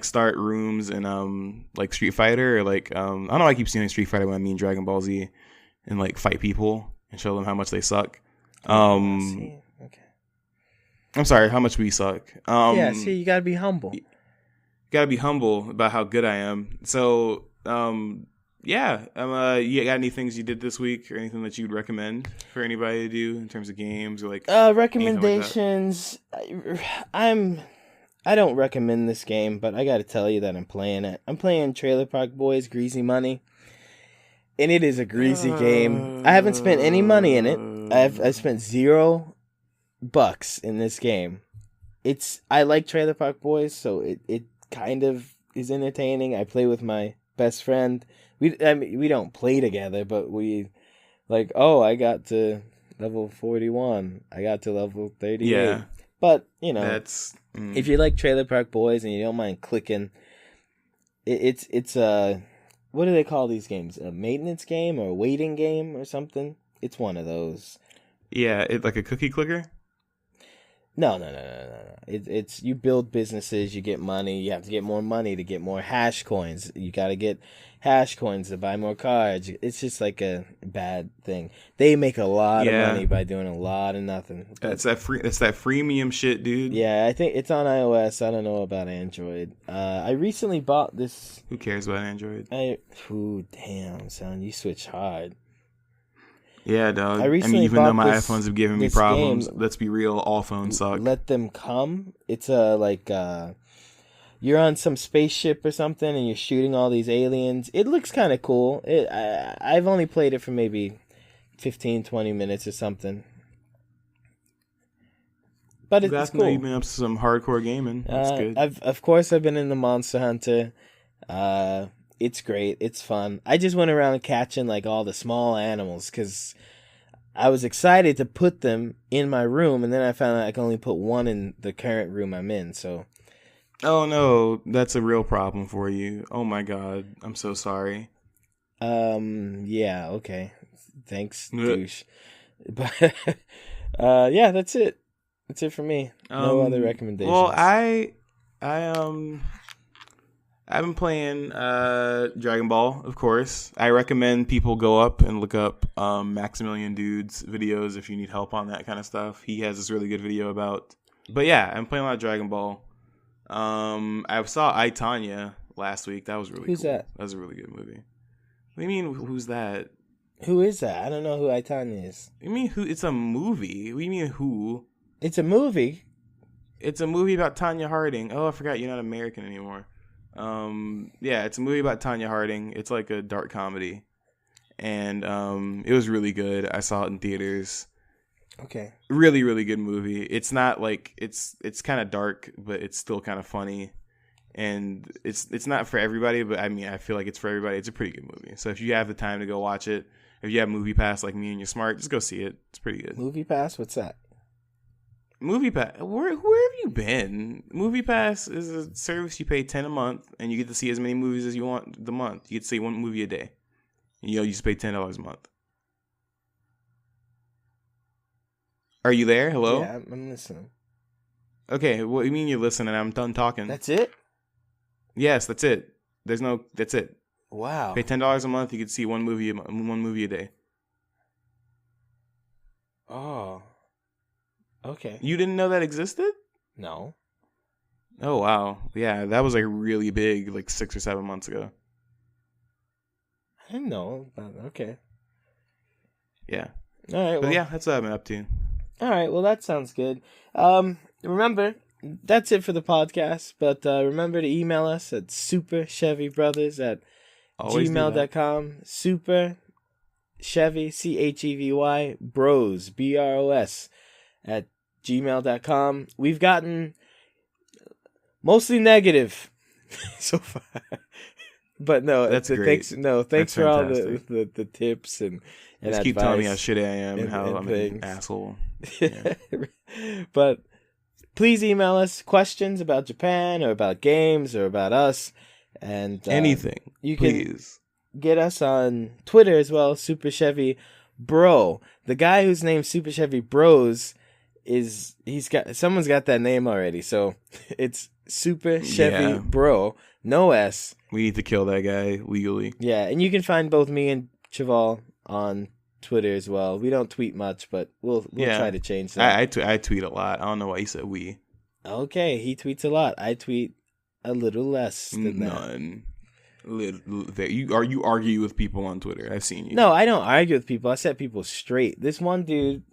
start rooms and like Street Fighter or like I don't know why I keep saying Street Fighter when I mean Dragon Ball Z and like fight people and show them how much they suck. Okay. I'm sorry, how much we suck. See, you gotta be humble. You gotta be humble about how good I am. So, you got any things you did this week or anything that you'd recommend for anybody to do in terms of games or like recommendations? I don't recommend this game, but I gotta tell you that I'm playing it. I'm playing Trailer Park Boys Greasy Money, and it is a greasy game. I haven't spent any money in it. I've spent $0 in this game. I like Trailer Park Boys, so it kind of is entertaining. I play with my best friend. We don't play together, but we I got to level 41. I got to level 38. Yeah. But, that's if you like Trailer Park Boys and you don't mind clicking, it's a, what do they call these games? A maintenance game or a waiting game or something? It's one of those. Yeah, it's like a cookie clicker? No. It's you build businesses, you get money, you have to get more money to get more hash coins. You got to get hash coins to buy more cards. It's just like a bad thing. They make a lot of money by doing a lot of nothing. It's that freemium shit, dude. Yeah, I think it's on iOS. I don't know about Android. I recently bought this. Who cares about Android? Damn, son, you switch hard. Yeah, dog. Even though my iPhones have given me problems, game, let's be real, all phones suck. Let Them Come. It's you're on some spaceship or something and you're shooting all these aliens. It looks kind of cool. I've only played it for maybe 15, 20 minutes or something. But it's cool. You've been up to some hardcore gaming. That's good. I've been in the Monster Hunter. It's great. It's fun. I just went around catching all the small animals because I was excited to put them in my room, and then I found out I can only put one in the current room I'm in. So, oh no, that's a real problem for you. Oh my god, I'm so sorry. Yeah, okay. Thanks, douche. But yeah, that's it. That's it for me. No other recommendations. Well, I've been playing Dragon Ball, of course. I recommend people go up and look up Maximilian Dude's videos if you need help on that kind of stuff. He has this really good video about. But yeah, I'm playing a lot of Dragon Ball. I saw I, Tonya last week. That was really Who's cool. that? That was a really good movie. What do you mean, who's that? Who is that? I don't know who Aitanya is. You mean who? It's a movie. What do you mean who? It's a movie. It's a movie about Tonya Harding. Oh, I forgot you're not American anymore. Yeah, it's a movie about Tonya Harding. It's like a dark comedy, and it was really good. I saw it in theaters. Okay. Really, really good movie. It's not like it's kind of dark, but it's still kind of funny, and it's not for everybody. But I mean, I feel like it's for everybody. It's a pretty good movie. So if you have the time to go watch it, if you have Movie Pass like me and you're smart, just go see it. It's pretty good. Movie Pass? What's that? Movie Pass. Where have you been? Movie Pass is a service you pay $10 a month, and you get to see as many movies as you want the month. You get to see one movie a day. You just pay $10 a month. Are you there? Hello? Yeah, I'm listening. Okay, what do you mean you're listening? I'm done talking. That's it? Yes, that's it. That's it. Wow. Pay $10 a month, you get to see one movie a day. Oh. Okay. You didn't know that existed? No. Oh, wow. Yeah, that was really big 6 or 7 months ago. I didn't know. But okay. Yeah. All right. But yeah, that's what I've been up to. All right. Well, that sounds good. Remember, that's it for the podcast. But remember to email us at superchevybrothers@gmail.com. Super, Chevy, Chevy, bros, BROS, at gmail.com. We've gotten mostly negative so far. But no, that's great. Thanks That's for all fantastic. the tips and Just keep telling me how advice shitty I am and how and I'm things. an asshole. Yeah. But please email us questions about Japan or about games or about us. And Anything, you please. can get us on Twitter as well, Super Chevy Bro. The guy whose name Super Chevy Bros someone's got that name already. So it's Super Chevy Bro, no S. We need to kill that guy legally. Yeah, and you can find both me and Chevall on Twitter as well. We don't tweet much, but we'll try to change that. I tweet a lot. I don't know why you said we. Okay, he tweets a lot. I tweet a little less than None. You argue with people on Twitter. I've seen you. No, I don't argue with people. I set people straight. This one dude,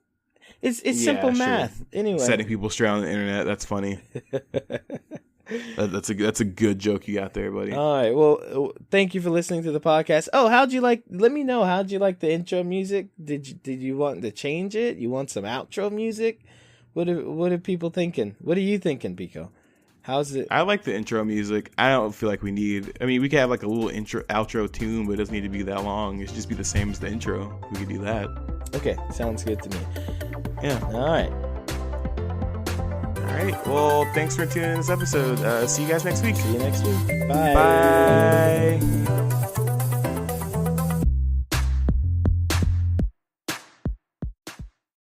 it's simple math. Anyway, setting people straight on the internet. That's funny. That's a good joke you got there, buddy. All right. Well, thank you for listening to the podcast. Oh, let me know, how'd you like the intro music? Did you want to change it? You want some outro music? What are people thinking? What are you thinking, Pico? How's it? I like the intro music. I don't feel like we need. I mean, we could have like a little outro tune, but it doesn't need to be that long. It should just be the same as the intro. We could do that. Okay, sounds good to me. Yeah. All right. All right. Well, thanks for tuning in this episode. See you guys next week. See you next week. Bye.